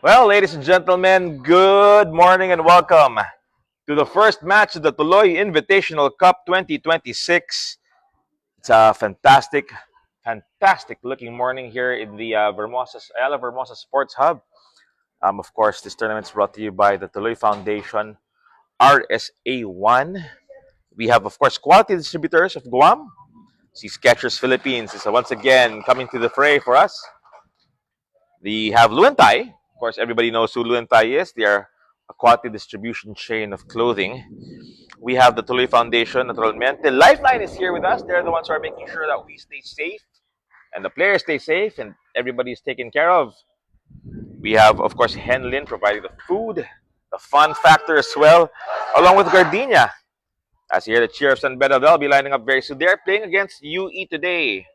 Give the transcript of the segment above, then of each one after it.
Well, ladies and gentlemen, good morning and welcome to the first match of the Tuloy Invitational Cup 2026. It's a fantastic looking morning here in the Ayala Vermosa Sports Hub. Of course, this tournament is brought to you by the Tuloy Foundation, RSA1. We have, of course, quality distributors of Guam. See, Skechers Philippines is once again coming to the fray for us. We have Luentai. Of course, everybody knows who Luentai is. They are a quality distribution chain of clothing. We have the Tuloy Foundation, naturalmente. Lifeline is here with us. They're the ones who are making sure that we stay safe and the players stay safe and everybody is taken care of. We have, of course, Henlin providing the food, the fun factor as well, along with Gardenia. As you hear the cheer of San Beda, they'll be lining up very soon. They're playing against UE today.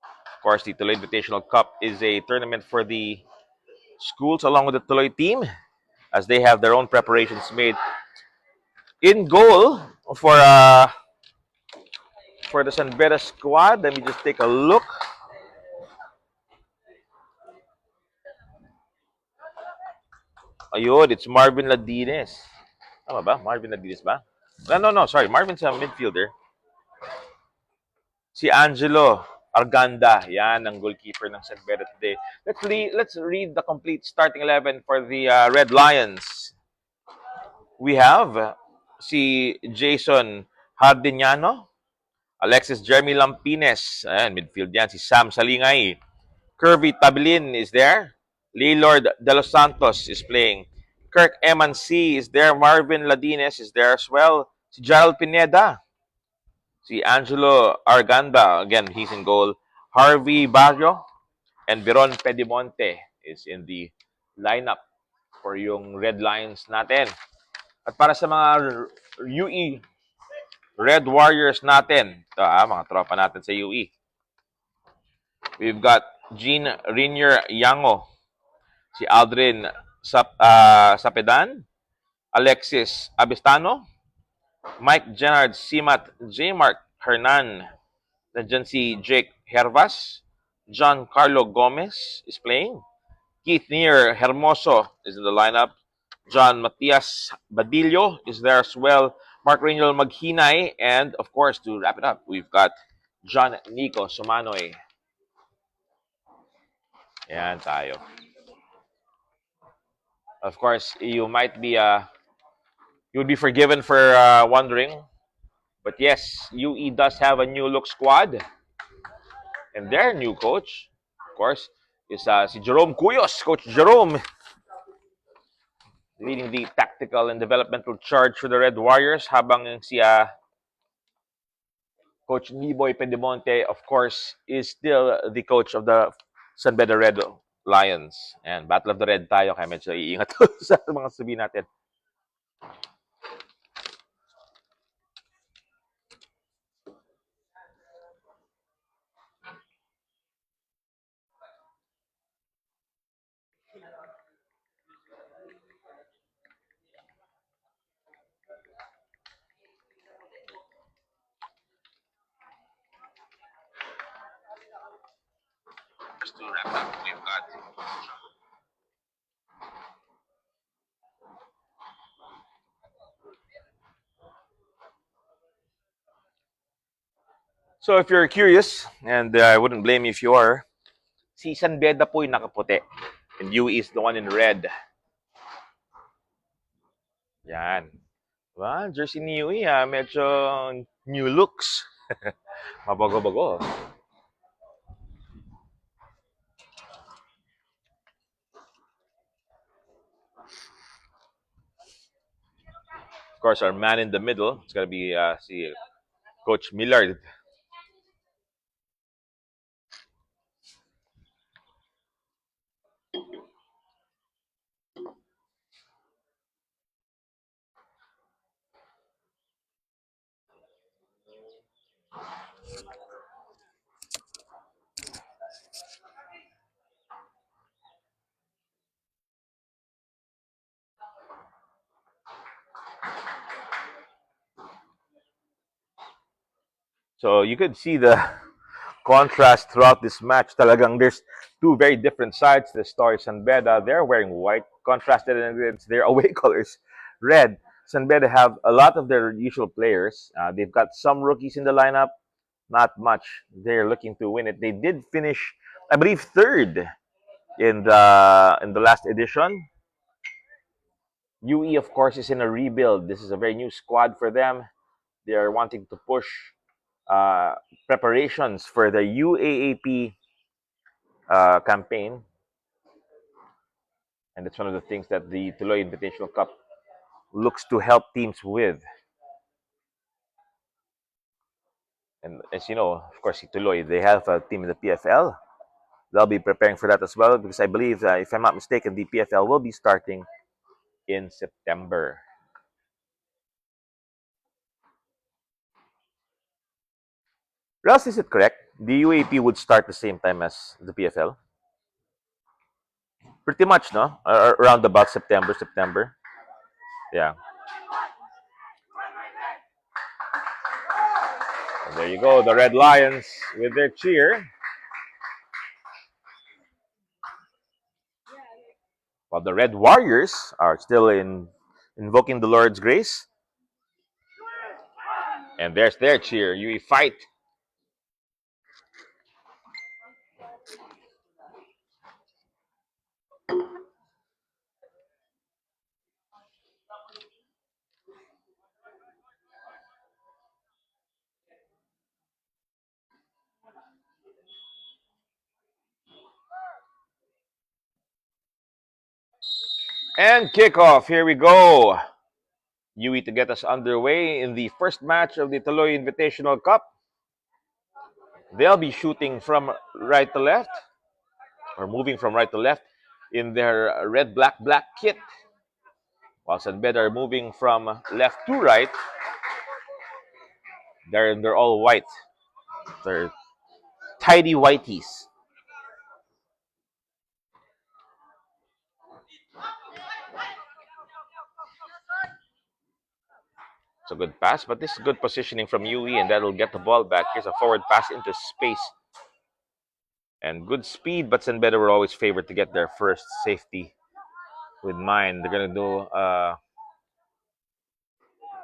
Of course, the Tuloy Invitational Cup is a tournament for the schools along with the Tuloy team as they have their own preparations made. In goal for uh, for the San Beda squad, let me just take a look. Ayun, it's Marvin Ladines. Tama ba? Marvin Ladines ba? No. Sorry. Marvin's a midfielder. Si Angelo Arganda. Yan, ang goalkeeper ng San Beda today. Let's read the complete starting 11 for the Red Lions. We have si Jason Hardiniano, Alexis Jeremy Lampines, ayan, midfield yan, si Sam Salingay. Kirby Tabilin is there. Leylord De Los Santos is playing. Kirk Eman-C is there. Marvin Ladines is there as well. Si Gerald Pineda. Si Angelo Arganda, again, he's in goal. Harvey Barrio and Veron Pedimonte is in the lineup for yung Red Lions natin. At para sa mga UE Red Warriors natin, ito mga tropa natin sa UE. We've got Jean Rinier Yango, si Aldrin Sapedan, Alexis Abistano, Mike Jenard Simat, J. Mark Hernan, nandiyan si Jake Hervas, John Carlo Gomez is playing, Keith Neer Hermoso is in the lineup, John Matias Badillo is there as well, Mark Rangel Maghinay, and of course, to wrap it up, we've got John Nico Sumanoy. Yan tayo. Of course, you might be you would be forgiven for wondering, but yes, UE does have a new look squad, and their new coach, of course, is si Jerome Cuyos, Coach Jerome, leading the tactical and developmental charge for the Red Warriors, habang si Coach Niboy Pedemonte, of course, is still the coach of the San Beda Red Lions. And Battle of the Red tayo, kaya medyo iingat sa mga sabihin natin. Just to wrap up, we've got So if you're curious, and I wouldn't blame you if you are, si San Beda po yung nakaputi. And UE is the one in red. Yan. Diba? Jersey ni UE, medyo new looks. Mabago-bago. Of course, our man in the middle, it's going to be si Coach Millard. So you could see the contrast throughout this match. Talagang Two very different sides. The Star San Beda, they're wearing white, contrasted against their away colors, red. San Beda have a lot of their usual players. They've got some rookies in the lineup, not much. They're looking to win it. They did finish, I believe, third in the last edition. UE, of course, is in a rebuild. This is a very new squad for them. They are wanting to push uh, preparations for the UAAP campaign, and it's one of the things that the Tuloy Invitational Cup looks to help teams with. And as you know, of course, Tuloy, they have a team in the PFL. They'll be preparing for that as well because I believe, if I'm not mistaken, the PFL will be starting in September. Ross, is it correct? The UAP would start the same time as the PFL? Pretty much, no? Around about September. Yeah. And there you go, the Red Lions with their cheer. While the Red Warriors are still invoking the Lord's grace. And there's their cheer. UE fight. And kickoff. Here we go. UE to get us underway in the first match of the Tuloy Invitational Cup. They'll be shooting from right to left, or moving from right to left in their red, black kit. While San Beda are moving from left to right. They're all white. They're tidy whiteys. It's a good pass, but this is good positioning from UE, and that'll get the ball back. Here's a forward pass into space. And good speed, but San Beda were always favored to get their first safety with mine. They're going to do a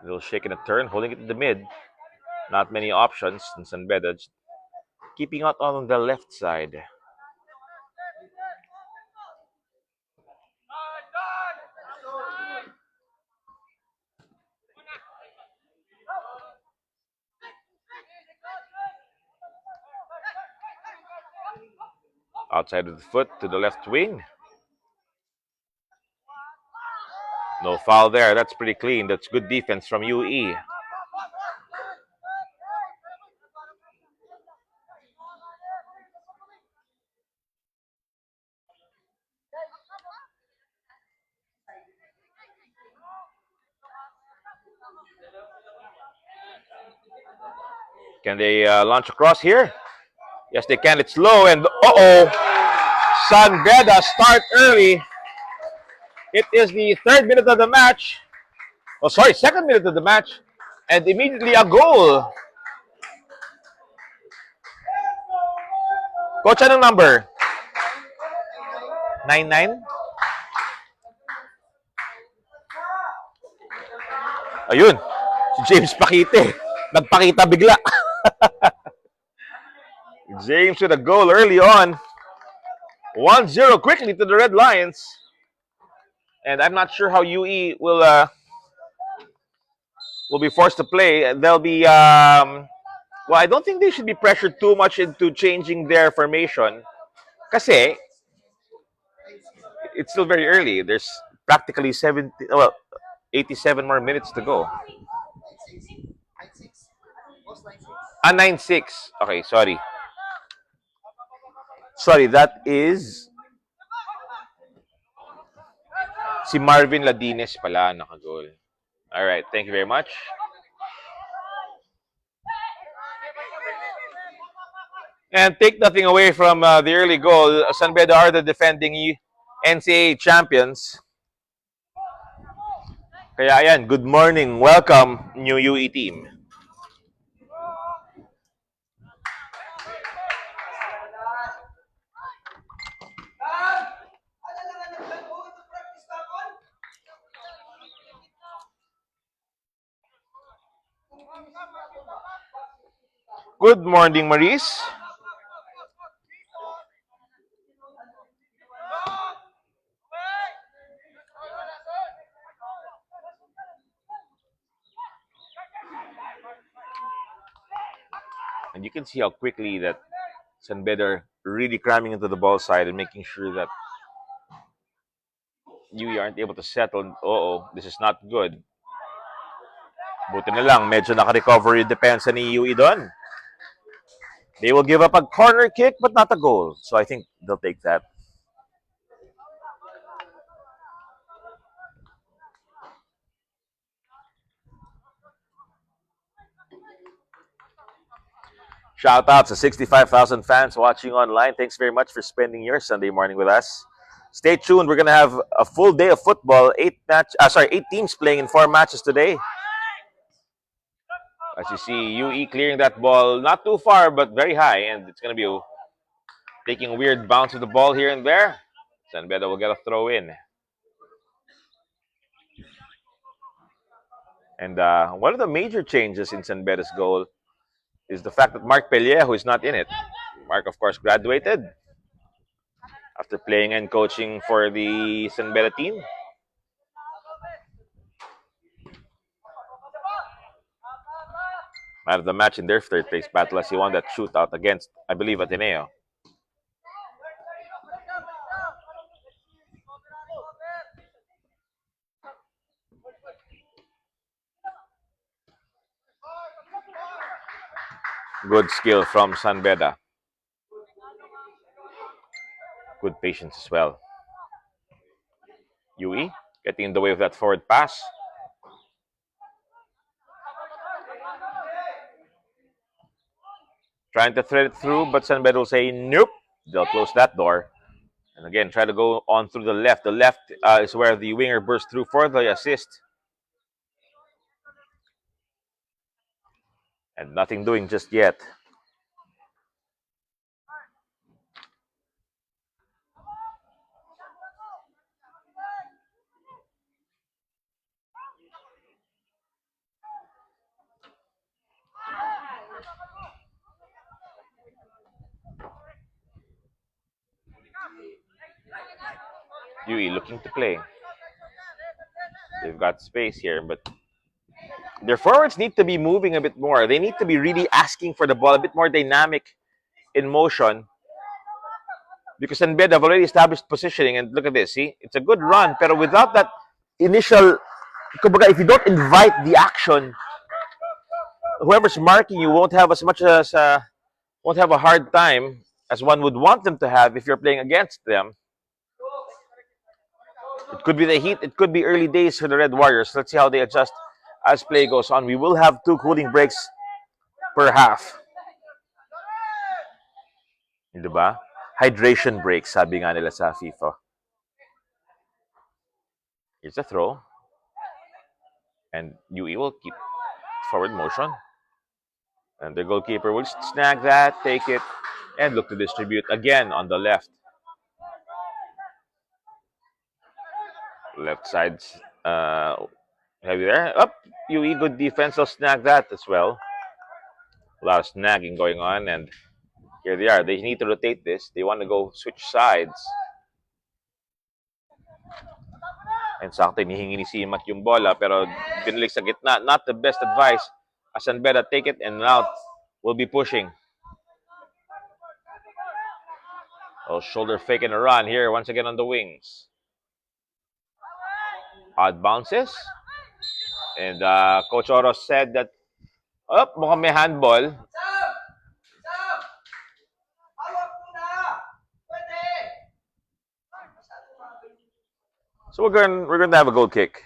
little shake and a turn, holding it in the mid. Not many options, and San Beda keeping out on the left side. Outside of the foot to the left wing. No foul there. That's pretty clean. That's good defense from UE. Can they launch across here? Yes, they can. It's low, and San Beda start early. It is the third minute of the match. Oh, sorry, second minute of the match. And immediately a goal. Coach, anong number? 99? Ayun, si James Pakite. Nagpakita bigla. James with a goal early on. 1-0 quickly to the Red Lions. And I'm not sure how UE will be forced to play. They'll be well, I don't think they should be pressured too much into changing their formation. Kasi it's still very early. There's practically 87 more minutes to go. 9-6. Okay, sorry. Sorry, that is si Marvin Ladines pala nakagol. All right, thank you very much. And take nothing away from the early goal. San Beda are the defending NCAA champions. Kaya ayan, good morning. Welcome, new UE team. Good morning, Maurice. And you can see how quickly that San Beda really cramming into the ball side and making sure that you aren't able to settle. Uh-oh, this is not good. Buti na lang, medyo naka-recover yung depensa ni UE doon. They will give up a corner kick, but not a goal. So I think they'll take that. Shout out to 65,000 fans watching online. Thanks very much for spending your Sunday morning with us. Stay tuned. We're gonna have a full day of football. Eight teams playing in 4 matches today. As you see, UE clearing that ball not too far, but very high, and it's gonna be taking a weird bounce of the ball here and there. San Beda will get a throw in. And one of the major changes in San Beda's goal is the fact that Mark Pellejo is not in it. Mark, of course, graduated after playing and coaching for the San Beda team. Man of the match in their third place battle as he won that shootout against, I believe, Ateneo. Good skill from San Beda. Good patience as well. UE getting in the way of that forward pass. Trying to thread it through, but San Beda will say nope. They'll close that door. And again, try to go on through the left. The left is where the winger burst through for the assist. And nothing doing just yet. UE looking to play. They've got space here, but their forwards need to be moving a bit more. They need to be really asking for the ball, a bit more dynamic in motion. Because San Beda have already established positioning, and look at this, see? It's a good run, pero without that initial, if you don't invite the action, whoever's marking you won't have won't have a hard time as one would want them to have if you're playing against them. It could be the heat. It could be early days for the Red Warriors. Let's see how they adjust as play goes on. We will have 2 cooling breaks per half. Diba? Hydration breaks, sabi nga nila sa FIFA. Here's a throw. And UE will keep forward motion. And the goalkeeper will snag that, take it, and look to distribute again on the left. Left side, heavy there. Up, UE, good defense. They'll snag that as well. A lot of snagging going on, and here they are. They need to rotate this. They want to go switch sides. And sakto, hinihingi ni Simat yung bola, pero binalik sa gitna. Not the best advice. San Beda take it, and now will be pushing. Oh, shoulder fake and a run here once again on the wings. Odd bounces. And Coach Oros said that, mukhang may handball. So we're going to have a goal kick.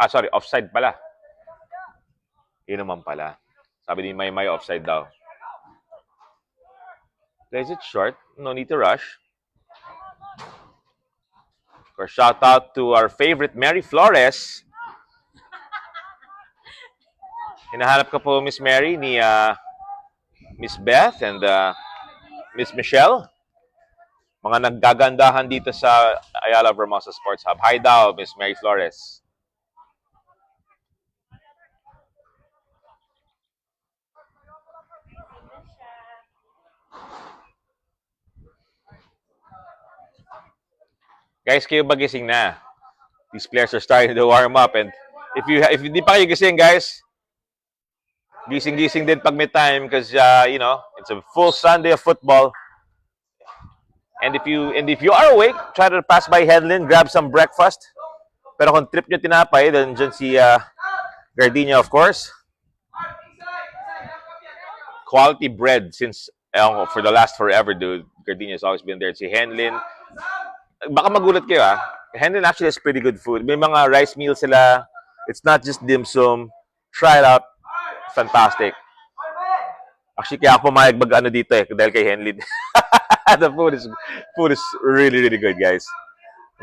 Sorry, offside pala. Yun naman pala. Sabi ni May offside daw. Plays it short. No need to rush. Of course, shout out to our favorite Mary Flores. Hinahanap ka po, Miss Mary, ni Miss Beth and Miss Michelle. Mga naggagandahan dito sa Ayala Vermosa Sports Hub. Hi daw, Miss Mary Flores. Guys, kayo ba gising na? These players are starting to warm up, and if hindi pa kayo gising, guys, gising-gising din pag may time because it's a full Sunday of football. And if you are awake, try to pass by Henlin, grab some breakfast. Pero kung trip nyo tinapay, then dyan si Gardenia, of course. Quality bread since for the last forever, dude. Gardenia has always been there. Si Henlin, baka magulat kayo Henlin actually has pretty good food. May mga rice meals sila. It's not just dim sum. Try it out. Fantastic. Actually, kaya ako pumayag mag-ano dito dahil kay Henlin. The food is really, really good, guys.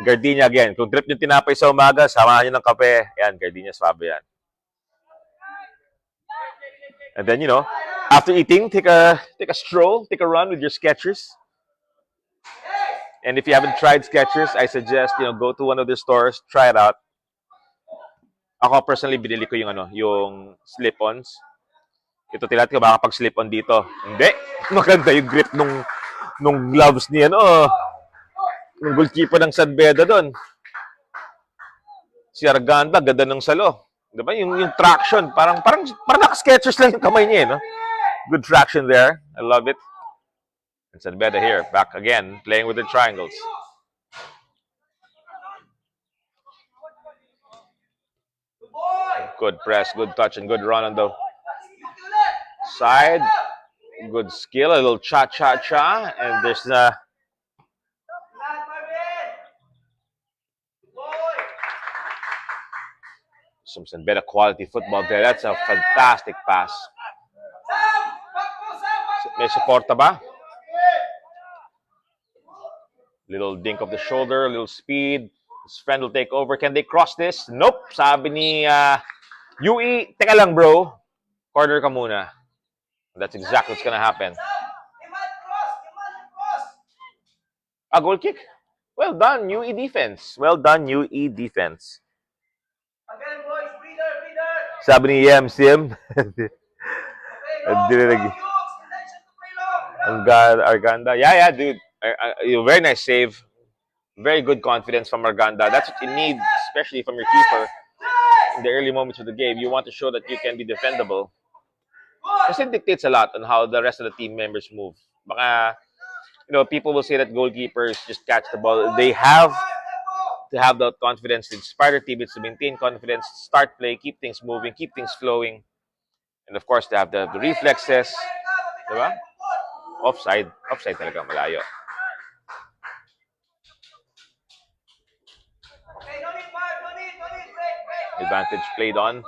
Gardenia again. Kung trip nyo tinapay sa umaga, samahan nyo ng kape. Yan, Gardenia's Fab yan. And then, after eating, take a stroll, take a run with your Skechers. And if you haven't tried Skechers, I suggest, go to one of the stores, try it out. Ako personally, binili ko yung slip-ons. Ito tilat ka, baka pag-slip-on dito. Hindi. Maganda yung grip nung gloves niya, ng goalkeeper ng San Beda doon. Si Arganda, ganda ng salo. Diba? Yung traction, parang naka-Skechers lang yung kamay niya, Good traction there. I love it. And San Beda here, back again, playing with the triangles. Good press, good touch, and good run on the side. Good skill, a little cha-cha-cha, and there's some better quality football there. That's a fantastic pass. May suporta ba? Little dink of the shoulder, little speed. His friend will take over. Can they cross this? Nope. Sabi ni UE, teka lang bro. Corner ka muna. That's exactly what's gonna happen. A goal kick? Well done, UE defense. Well done, UE defense. Sabi ni Sim. Arganda. Yeah, dude. Very nice save. Very good confidence from Arganda. That's what you need, especially from your keeper. In the early moments of the game, you want to show that you can be defendable. Because it dictates a lot on how the rest of the team members move. Baka, people will say that goalkeepers just catch the ball. They have to have that confidence to inspire their teammates, to maintain confidence, start play, keep things moving, keep things flowing. And of course, to have the reflexes. Diba? Offside. Offside talaga, malayo. Advantage played on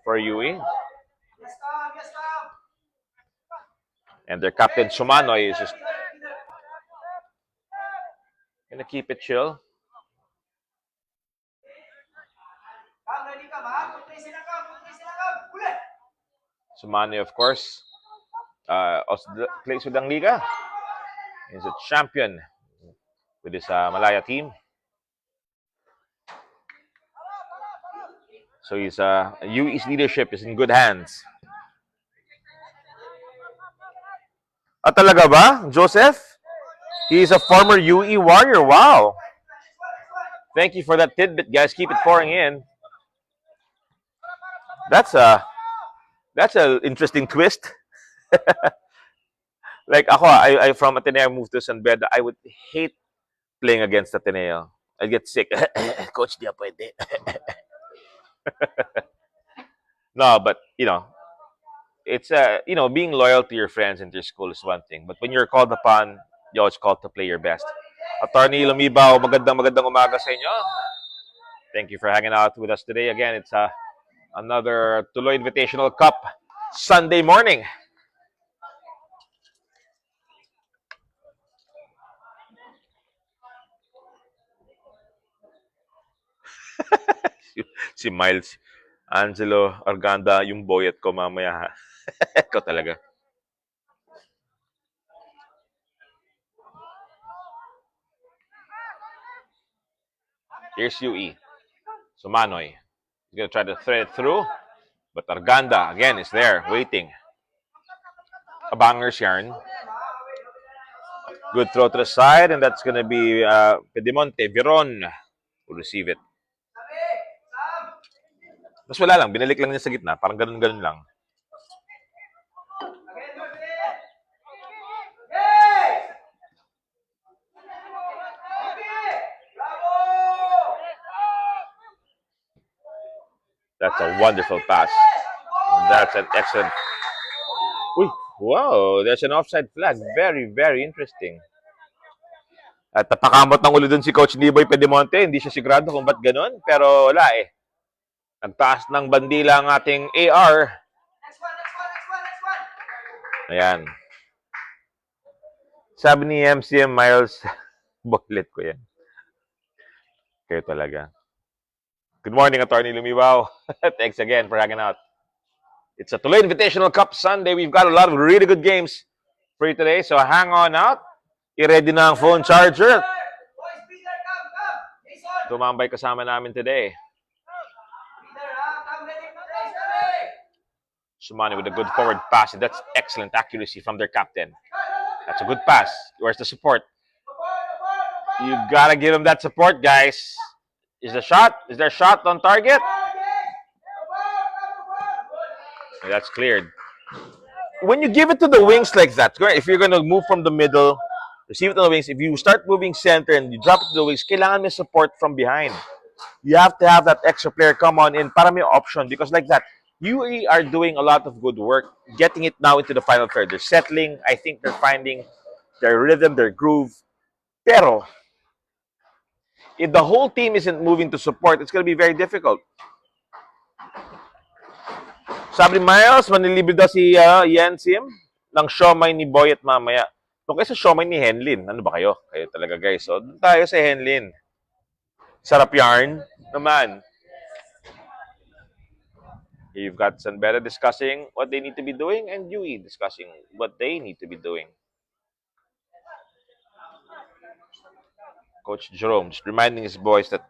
for UE. And their captain, Sumanoy, is just gonna keep it chill. Sumanoy, of course, plays with ang Liga. He's a champion with his Malaya team. So UE's leadership is in good hands. Talaga ba, Joseph? He's a former UE Warrior. Wow. Thank you for that tidbit, guys. Keep it pouring in. That's an interesting twist. Like ako, I from Ateneo moved to San Beda. I would hate playing against Ateneo. I'd get sick. Coach, di pwede. No, but it's being loyal to your friends and to your school is one thing. But when you're called upon, you're always called to play your best. Attorney Lumibaw, magandang umaga sa inyo. Thank you for hanging out with us today. Again, it's another Tuloy Invitational Cup Sunday morning. Si Miles Angelo Arganda, yung boyet ko mamaya. Ikaw talaga. Here's UE. So Manoy is going to try to thread it through. But Arganda, again, is there, waiting. Abanger's yarn. Good throw to the side, and that's going to be Pedimonte. Viron will receive it. Tapos wala lang, binalik lang niya sa gitna. Parang ganun-ganun lang. That's a wonderful pass. That's an excellent. Uy, wow, there's an offside flag. Very, very interesting. At napakamot ng ulo dun si Coach Niboy Pedimonte. Hindi siya sigurado kung ba't ganun. Pero wala eh. Nagtaas ng bandila ang ating AR. Ayan. Sabi ni MCM Miles, booklet ko yan. Kayo talaga. Good morning, Attorney Lumibaw. Thanks again for hanging out. It's a Tuloy Invitational Cup Sunday. We've got a lot of really good games for you today. So hang on out. I-ready na ang phone charger. Tumambay kasama namin today. Sumani with a good forward pass. And that's excellent accuracy from their captain. That's a good pass. Where's the support? You gotta give him that support, guys. Is there a shot on target? That's cleared. When you give it to the wings like that, if you're going to move from the middle, receive it to the wings, if you start moving center and you drop it to the wings, kailangan may support from behind. You have to have that extra player come on in para may option because like that, you are doing a lot of good work, getting it now into the final third. They're settling. I think they're finding their rhythm, their groove. Pero, if the whole team isn't moving to support, it's going to be very difficult. Sabi ni Miles, manilibre daw si Yensim ng siomay ni Boyet mamaya. Kung kayo sa siomay ni Henlin, ano ba kayo? Kayo talaga guys. So, doon tayo sa Henlin. Sarap yarn naman. You've got Sanbera discussing what they need to be doing and Yui discussing what they need to be doing. Coach Jerome just reminding his boys that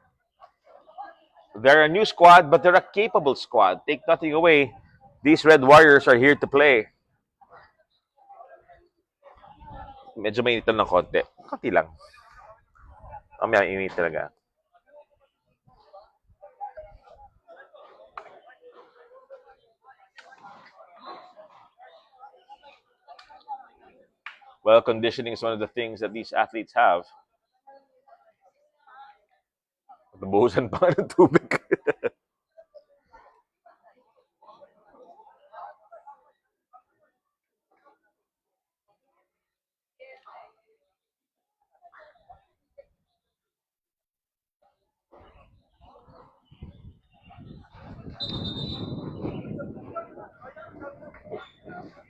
they're a new squad, but they're a capable squad. Take nothing away. These Red Warriors are here to play. Medyo mainit lang ng konti. Konti lang. Mamaya init talaga. Well, conditioning is one of the things that these athletes have. Nabuhusan pa ng tubig.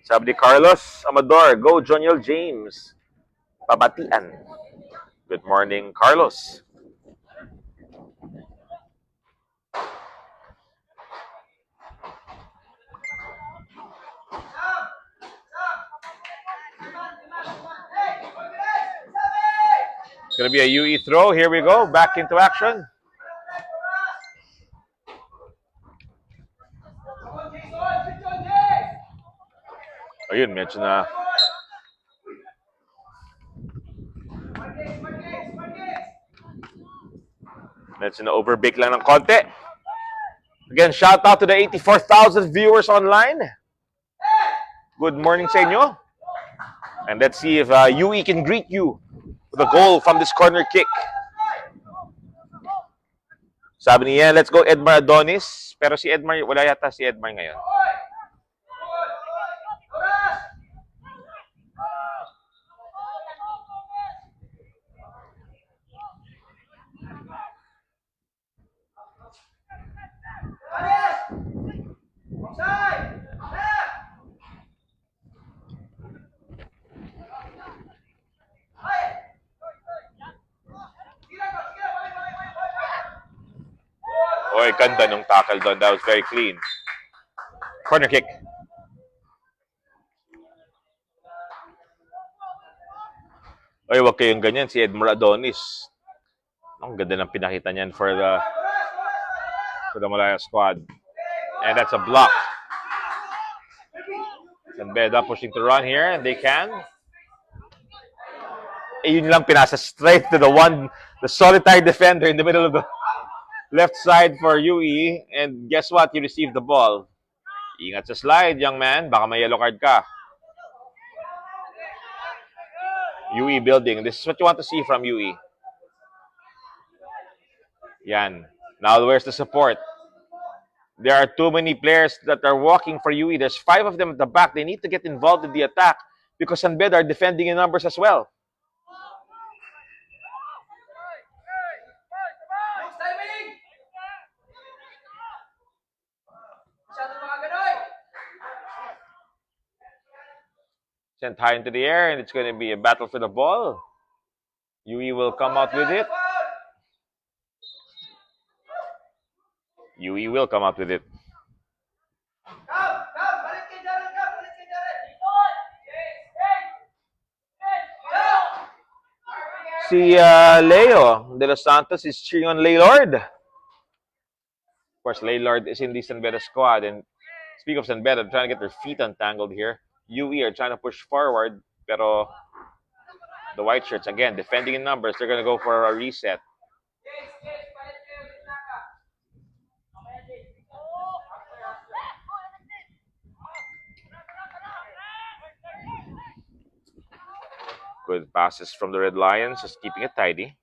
Sabi ni Carlos Amador, go Joniel James. Pabatian. Good morning, Carlos. It's going to be a UE throw. Here we go. Back into action. Ayun, medyo na overbake lang ng konti. Again, shout out to the 84,000 viewers online. Good morning sa inyo. And let's see if UE can greet you with a goal from this corner kick. Sabi niya, let's go Edmar Adonis. Pero si Edmar, wala yata si Edmar ngayon. Oy, ganda nung tackle doon. That was very clean. Corner kick. Oy, wag kayong ganyan. Si Edmar Adonis. Ang ganda ng pinakita niyan for the Malaya squad. And that's a block. San Beda pushing to run here, and they can. Yun lang pinasa straight to the solitary defender in the middle of the left side for UE. And guess what? You received the ball. Ingat sa slide, young man. Baka may yellow card ka. UE building. This is what you want to see from UE. Yan. Now, where's the support? There are too many players that are walking for UE. There's 5 of them at the back. They need to get involved in the attack because San Beda are defending in numbers as well. Sent high into the air, and it's going to be a battle for the ball. UE will come out with it. UE will come out with it. Si Leo De Los Santos is cheering on Laylord. Of course, Laylord is in the San Beda squad. And speak of San Beda, trying to get their feet untangled here. UE are trying to push forward, pero the white shirts, again, defending in numbers, they're going to go for a reset. Good passes from the Red Lions, just keeping it tidy.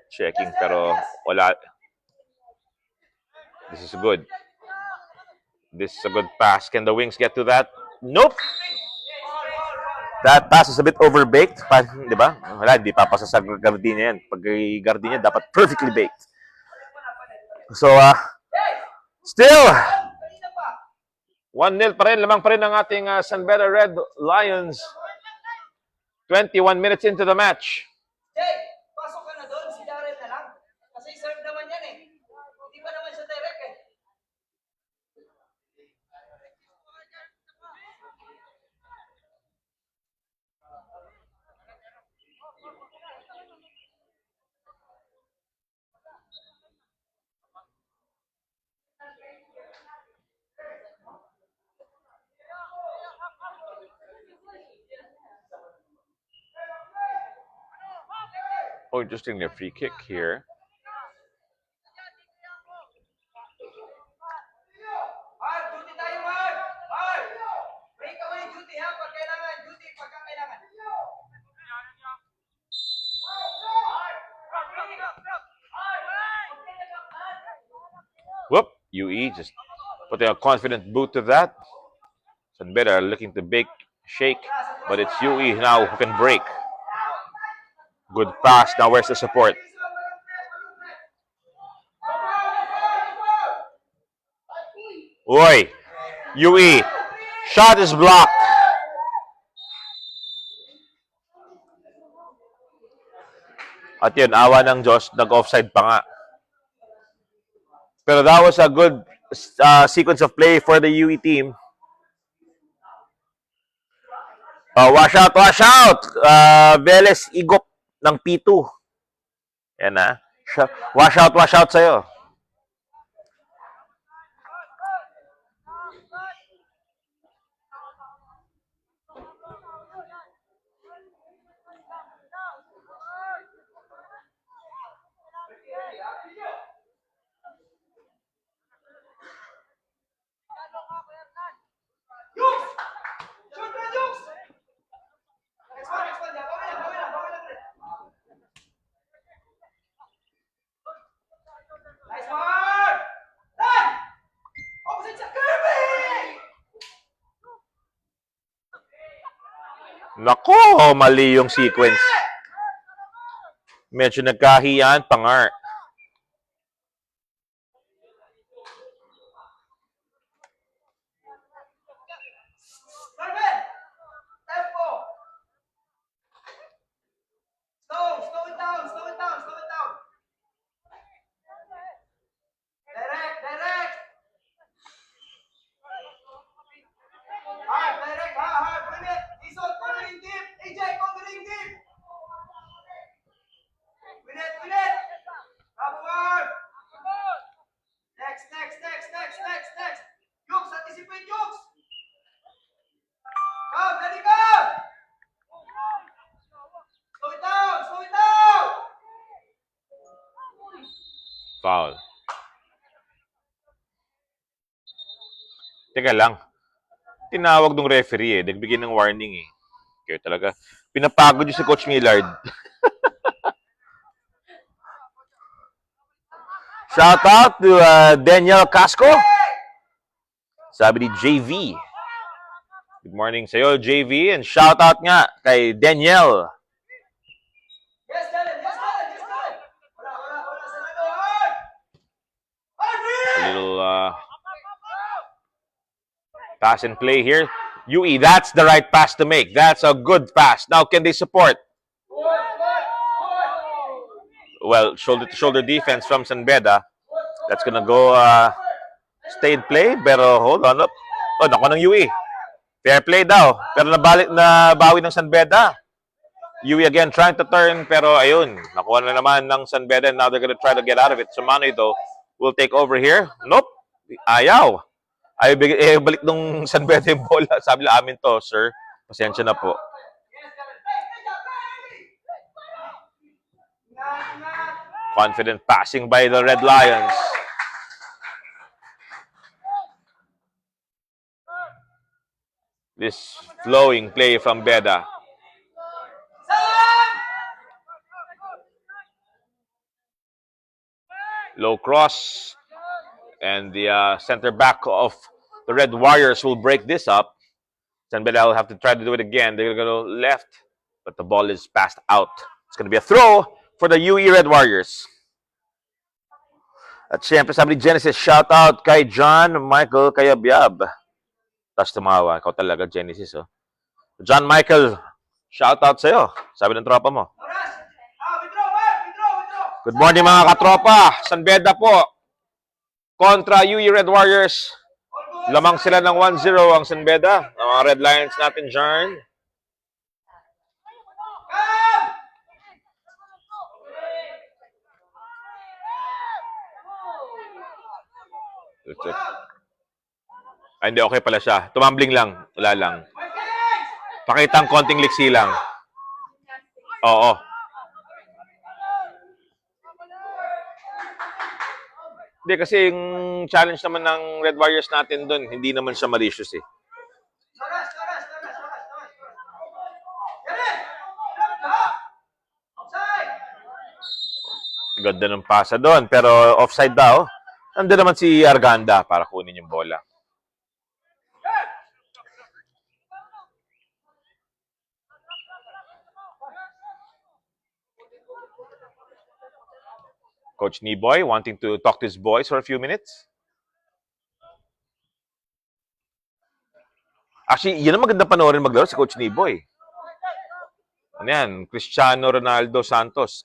Checking, pero wala. This is good. This is a good pass. Can the Wings get to that? Nope. That pass is a bit overbaked. Di ba? Wala, di papasa sa Gardenia yan. Pag Gardenia, dapat perfectly baked. So, still, 1-0 pa rin. Lamang pa rin ang ating San Beda Red Lions. 21 minutes into the match. Pasok ka na doon, si Darren na lang. Kasi serve naman yan eh. Hindi pa naman siya direct eh. Oh, interestingly, a free kick here. Duty tayo, Mark! Mark! Break away duty ha, pag kailangan. Duty pagka kailangan. Whoop! UE just putting a confident boot to that. San Beda are looking to shake, but it's UE now who can break. Good pass. Now where's the support? Oi! UE. Shot is blocked. At yun, awa ng Diyos, nag-offside pa nga. Pero that was a good sequence of play for the UE team. Wash out, wash out! Veles igop ng P2. Yan na. Wash out sa'yo. Nako, mali yung sequence. Medyo nagkahiyaan, pangar. Slow it down. Direct. Hard, direct, hard. Bring it. Ison, covering deep. AJ, covering deep. Foul. Teka lang. Tinawag ng referee eh. Nagbigay ng warning eh. Kaya talaga. Pinapagod yung si Coach Millard. Shout out to Daniel Casco. Sabi ni JV. Good morning sa'yo, JV. And shout out nga kay Daniel. Yes, Dylan. Yes, Dylan. Yes, Dylan. Wala sa lahat. A little pass and play here. UE, that's the right pass to make. That's a good pass. Now, can they support? Well, shoulder-to-shoulder defense from San Beda. That's gonna go stay in play. Pero hold on up. Oh, nakuha ng UE. Fair play daw. Pero nabawi ng San Beda. UE again trying to turn. Pero ayun, nakuha na naman ng San Beda. And now they're gonna try to get out of it. So Manoy though will take over here. Nope. Ayaw. Ay, balik nung San Beda yung bola. Sabi lang amin to, sir. Pasensya na po. Confident passing by the Red Lions. This flowing play from Beda. Low cross. And the center back of the Red Warriors will break this up. San Beda will have to try to do it again. They're going to go left, but the ball is passed out. It's going to be a throw for the UE Red Warriors. At syempre, sabi ni Genesis, shout out kay John Michael Kayabyab. Tapos tumawa. Ikaw talaga, Genesis. Oh. John Michael, shout out sa'yo. Sabi ng tropa mo. Good morning mga katropa. San Beda po. Kontra UE Red Warriors. Lamang sila ng 1-0 ang San Beda. Ang mga Red Lions natin dyan. Ay, hindi. Okay pala siya. Tumambling lang. Wala lang. Pakita ang konting liksi lang. Oo. Hindi, kasi yung challenge naman ng Red Warriors natin doon, hindi naman siya malicious eh. Ganda ng pasa doon, pero offside daw. Nandun naman si Arganda para kunin yung bola. Coach Niboy wanting to talk to his boys for a few minutes. Actually, yun ang maganda panoorin maglaro si Coach Niboy. Ano yan? Cristiano Ronaldo Santos.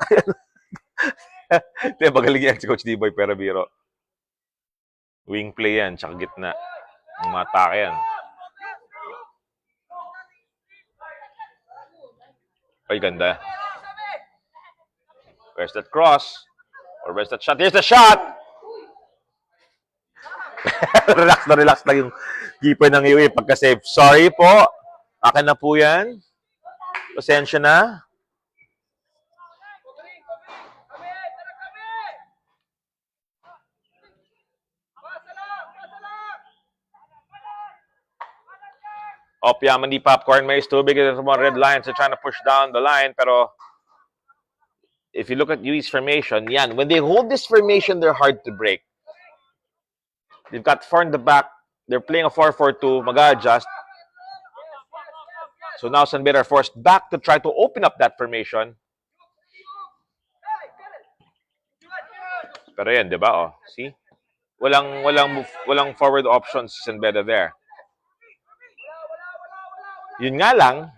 Hindi, magaling yan si Coach Niboy, pero biro. Wing play yan, tsaka gitna. Ang mga atake yan. Ay, ganda. Where's that cross? Or where's that shot? Here's the shot! relax na yung keeper ng UE pagka-save. Sorry po. Akin na po yan. Pasensya na. Piamani Popcorn Maze tubig. Ito mga Red Lions are trying to push down the line. Pero if you look at UE's formation, yan. When they hold this formation, they're hard to break. They've got 4 in the back. They're playing a 4-4-2. Mag-adjust. So now San Beda are forced back to try to open up that formation. Pero yan, di ba? Oh, see? Walang forward options si San Beda there. Yun nga lang,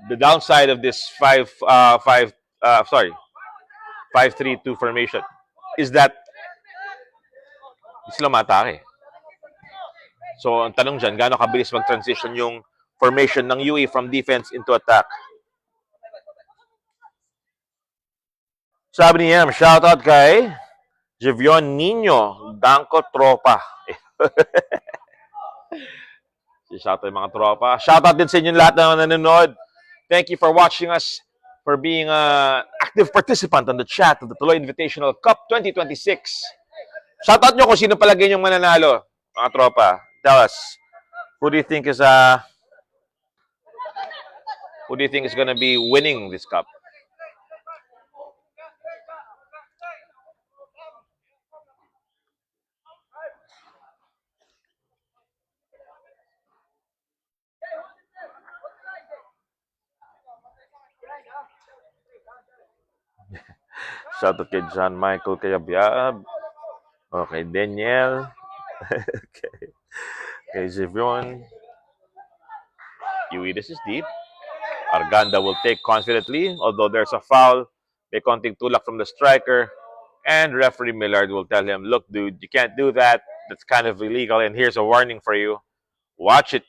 the downside of this 5-3-2 formation is that hindi sila matake. So, ang tanong dyan, gaano kabilis mag-transition yung formation ng UE from defense into attack? Sabi niya, shoutout kay Jevion Nino, Danko Tropa. Shoutout yung mga tropa. Shoutout din sa inyo lahat na nanonood. Thank you for watching us for being an active participant on the chat of the Tuloy Invitational Cup 2026. Shoutout nyo kung sino palagay yung mananalo, mga tropa. Tell us, who do you think is going to be winning this cup? Shoutout kay John Michael Kayabyab. Okay, Daniel. Okay. Okay, Zivron. Yui, this is deep. Arganda will take confidently, although there's a foul. May konting tulak from the striker. And referee Millard will tell him, look, dude, you can't do that. That's kind of illegal, and here's a warning for you. Watch it.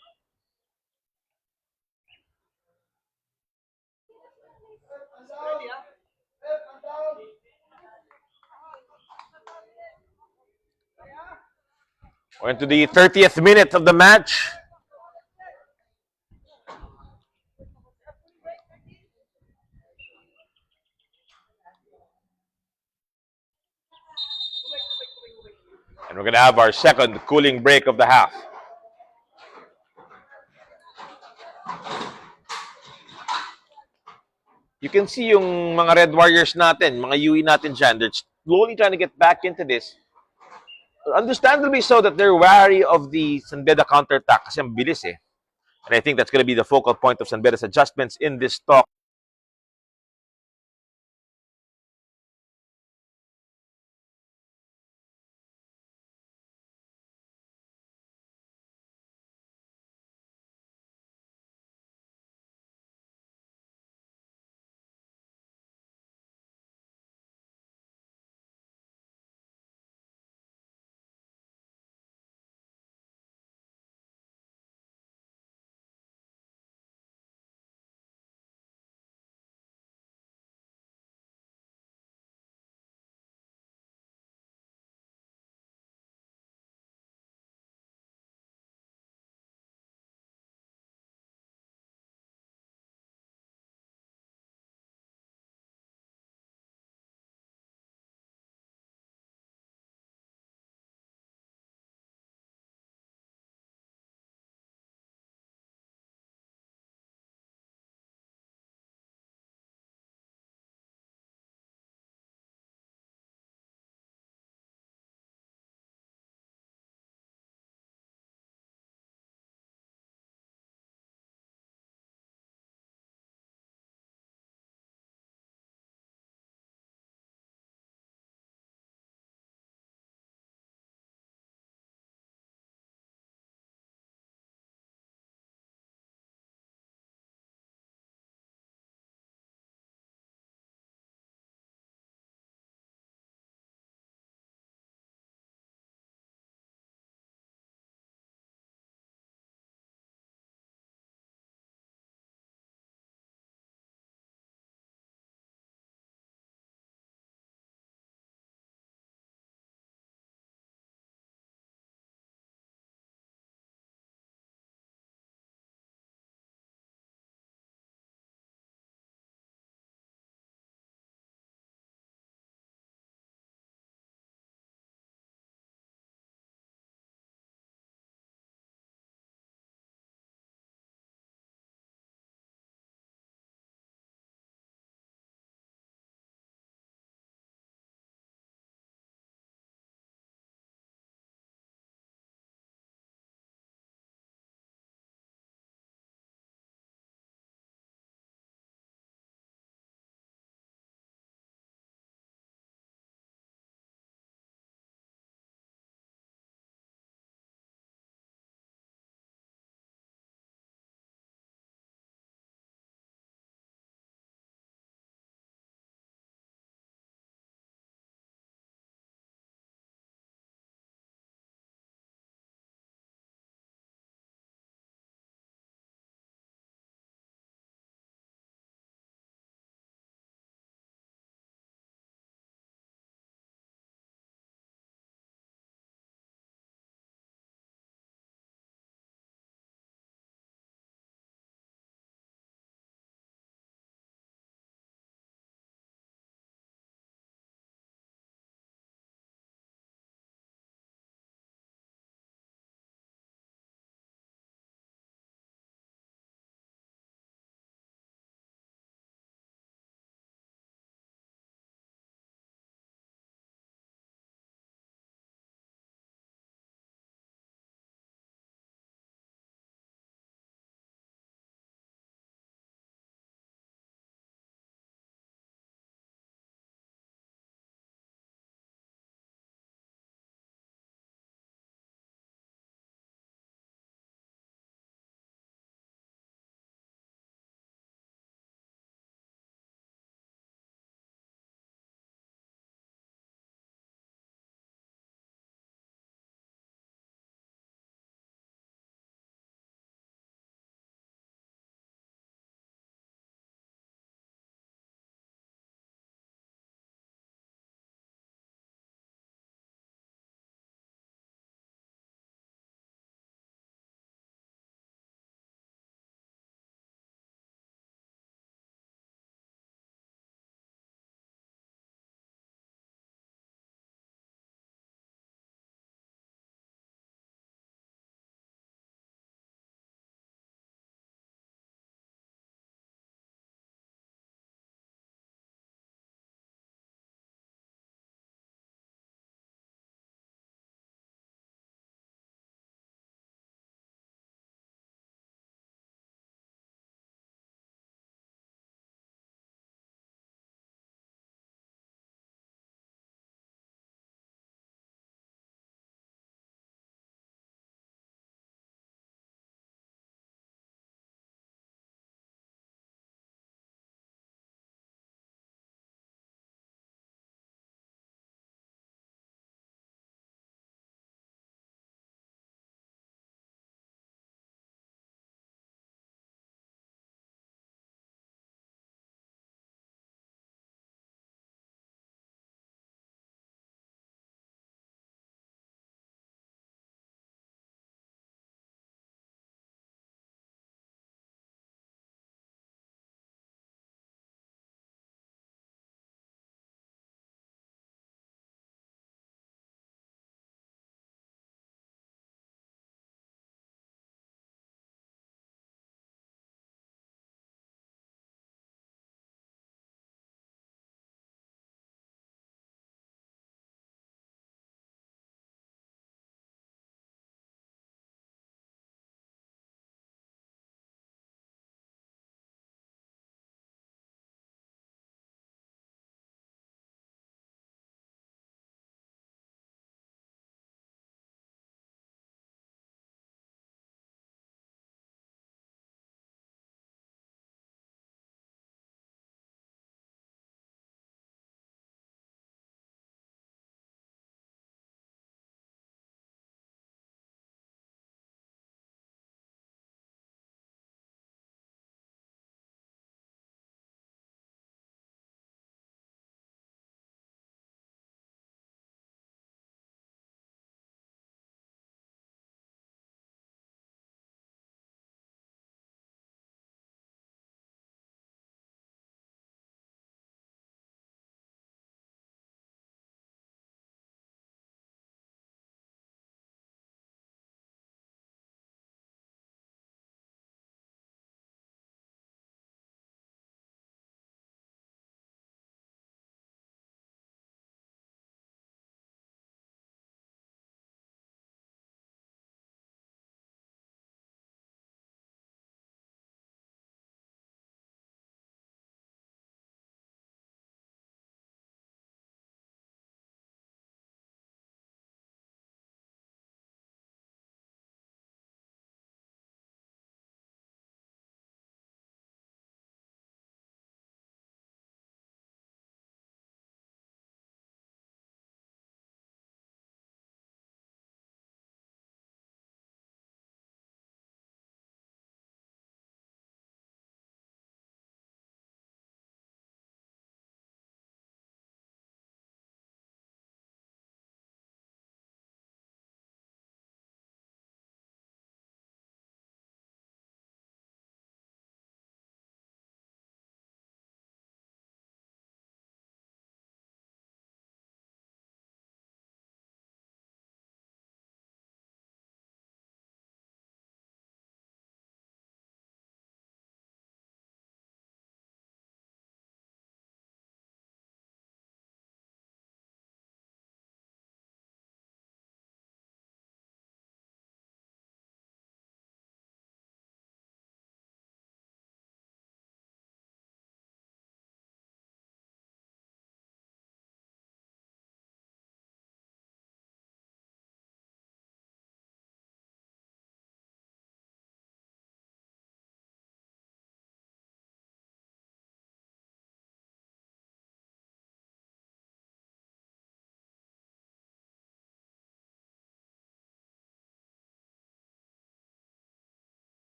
We're into the 30th minute of the match. And we're going to have our second cooling break of the half. You can see yung mga Red Warriors natin, mga UE natin dyan, they're slowly trying to get back into this. Understandably so that they're wary of the San Beda counterattack kasi ang bilis eh. And I think that's going to be the focal point of San Beda's adjustments in this talk.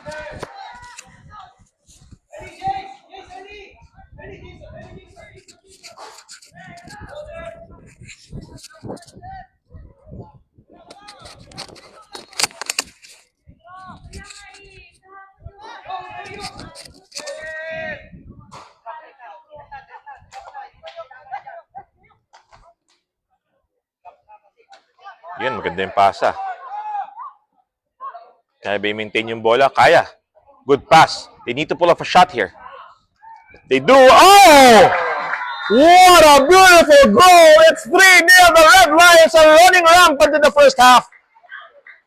Ready, James? Yes, ready. Ready, James. Ready, James. Go, ready, go. Yun, maganda yung pasa. Kaya ba i-maintain yung bola? Kaya. Good pass. They need to pull off a shot here. They do. Oh! What a beautiful goal! It's 3-0. The Red Lions are running rampant in the first half.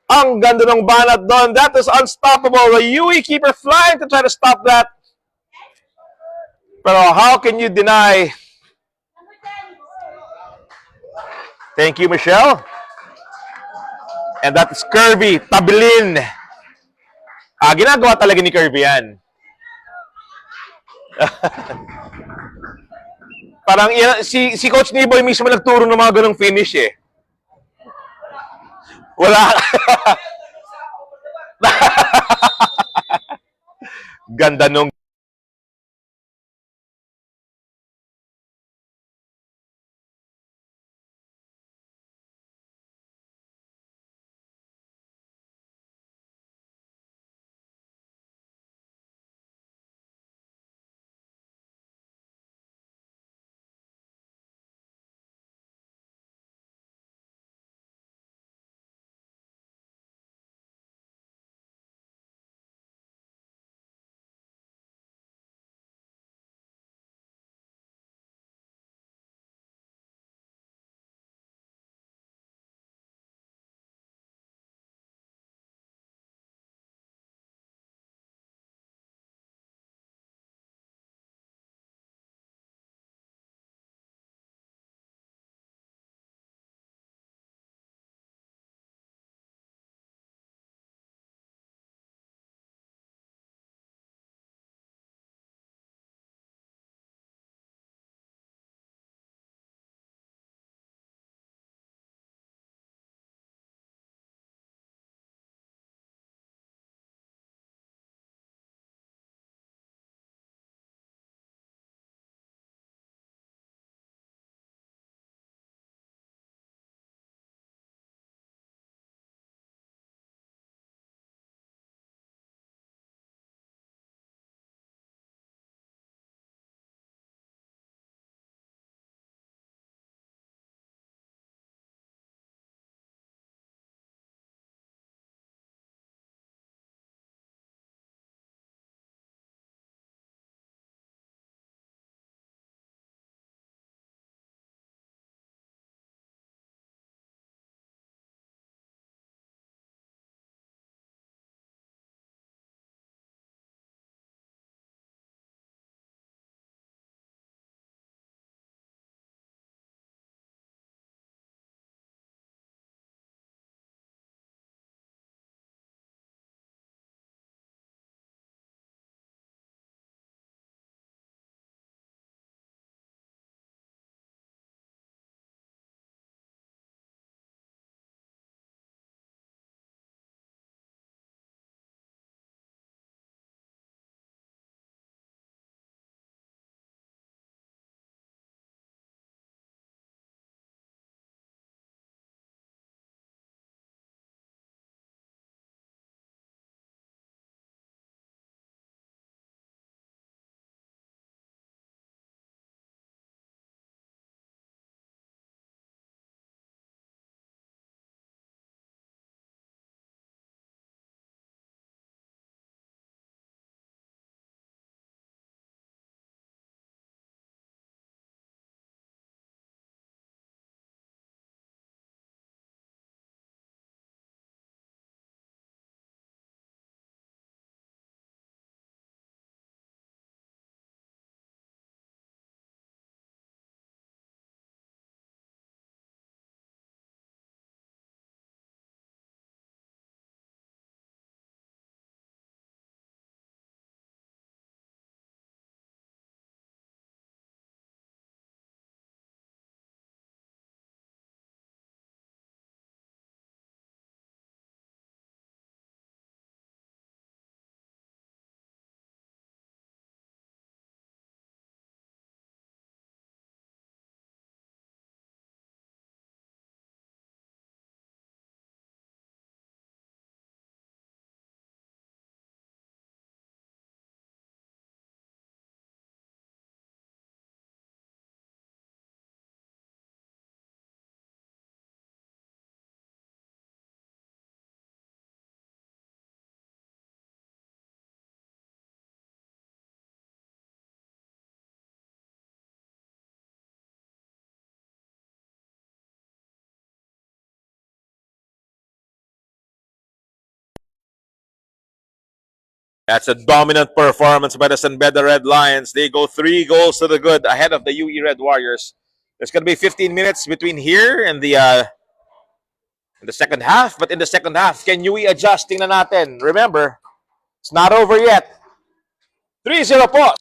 Ang ganda ng banat doon. That is unstoppable. The UE keeper flying to try to stop that. Pero how can you deny? Thank you, Michelle. And that is Kirby Tabilin. Ginagawa talaga ni Kirby yan. Parang si Coach Niboy mismo nagturo ng mga ganong finish eh. Wala. Ganda nung That's a dominant performance by the San Beda Red Lions. They go 3 goals to the good ahead of the UE Red Warriors. There's going to be 15 minutes between here and the second half. But in the second half, can UE adjust? Tingnan natin. Remember, it's not over yet. 3-0 po.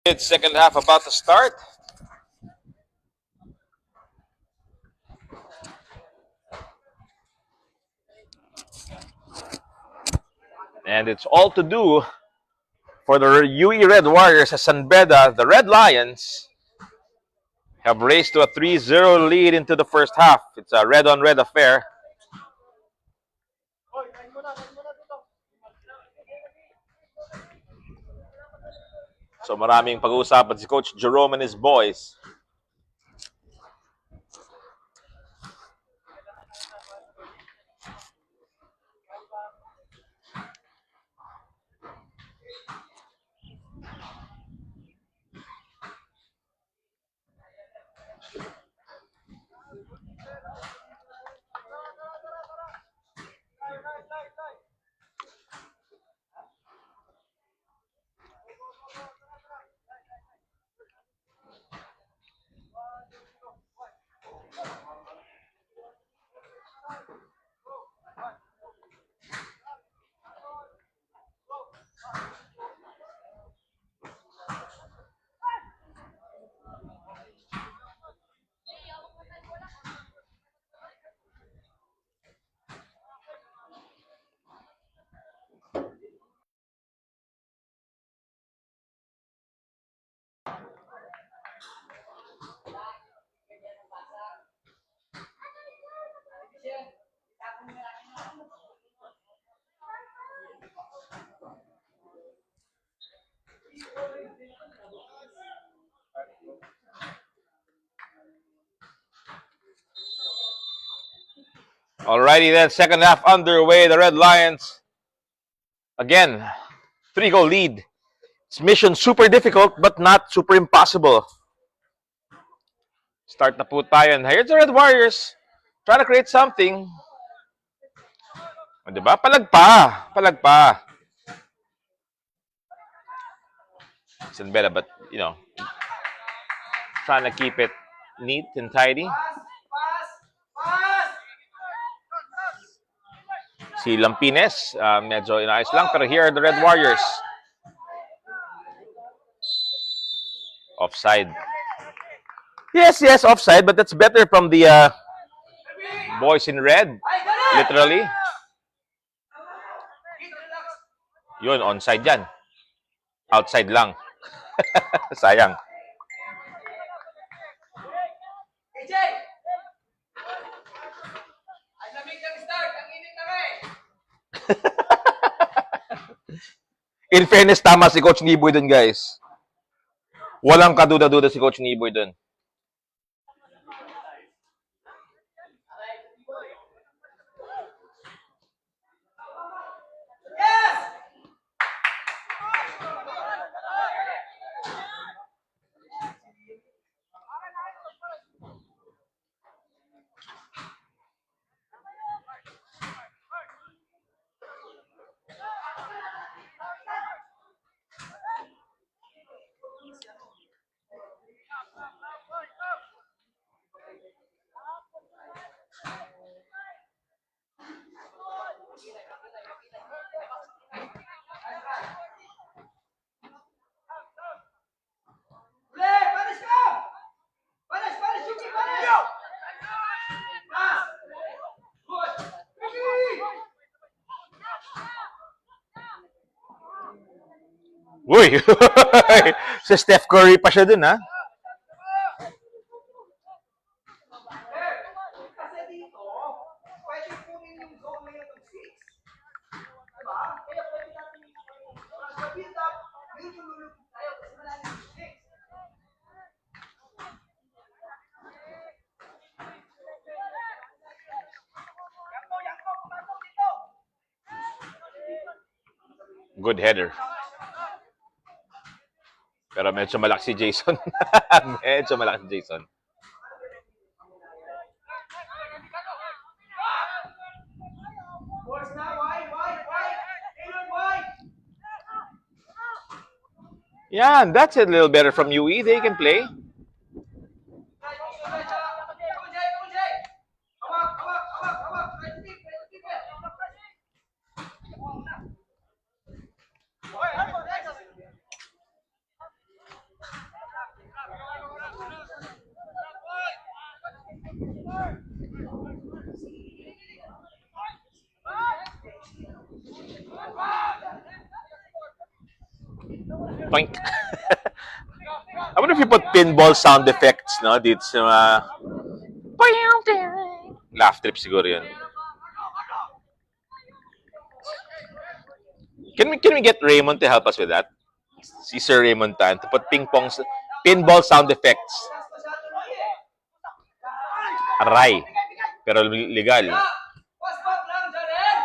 It's second half about to start. And it's all to do for the UE Red Warriors as San Beda, the Red Lions, have raced to a 3-0 lead into the first half. It's a red-on-red affair. So maraming pag-uusapan si Coach Jerome and his boys. Alrighty then, second half underway. The Red Lions, again, 3-goal lead. It's mission super difficult but not super impossible. Start na po tayo. And here's the Red Warriors. Trying to create something. O, diba? Palagpa. Palagpa. San Beda, but, you know, trying to keep it neat and tidy. Si Lampines, medyo inaayos lang. Pero here are the Red Warriors. Offside. Yes, offside. But that's better from the boys in red. Literally. Yun, onside yan. Outside lang. Sayang. AJ! Ang lamig ng start, ang init na eh. In fairness, tama si Coach Niboy dun, guys. Walang kaduda-duda si Coach Niboy dun. Yes! Ule, panis ka! Panis, panis, Yuki, panis! Pass! Good! Yuki! Uy! Si Steph Curry pa siya dun, ha? Kasi dito, pwede kunin yung zone na yun ng 6. Diba? Kaya pwede natin sa build up, yun yung lulubog tayo kasi malalim yung 6. Yanko, pumasok dito! Good header. Pero medyo malaki si Jason. Medyo malaki si Jason. Boys na, wide! Ayun, wide! Yan, that's a little better from UE. They can play. Toink. I wonder if you put pinball sound effects, no? Dito sa mga... Laugh trip siguro yun. Can we get Raymond to help us with that? Si Sir Raymond Tan to put pinball sound effects. Masyado na eh. Aray. Pero legal. Pass back lang, Jaren.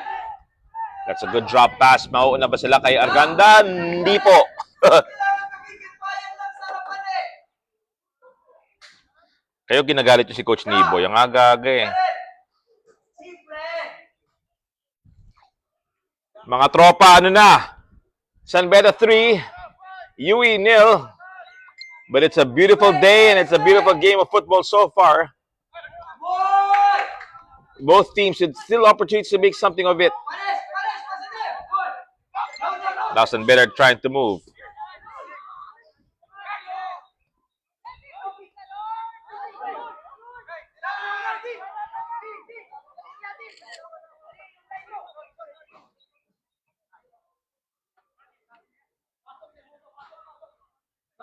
That's a good drop pass. Mauuna ba sila kay Arganda? Hindi po. Kailangan nakikitbayan lang sa harapan eh. Kayo ginagalit yung si Coach Nibo. Yung aga-aga eh. Simple. Mga tropa, ano na? San Beda 3, UE 0. But it's a beautiful day and it's a beautiful game of football so far. Boy! Both teams should still opportunities to make something of it. Pares, positive. Good. Down. Now San Beda trying to move.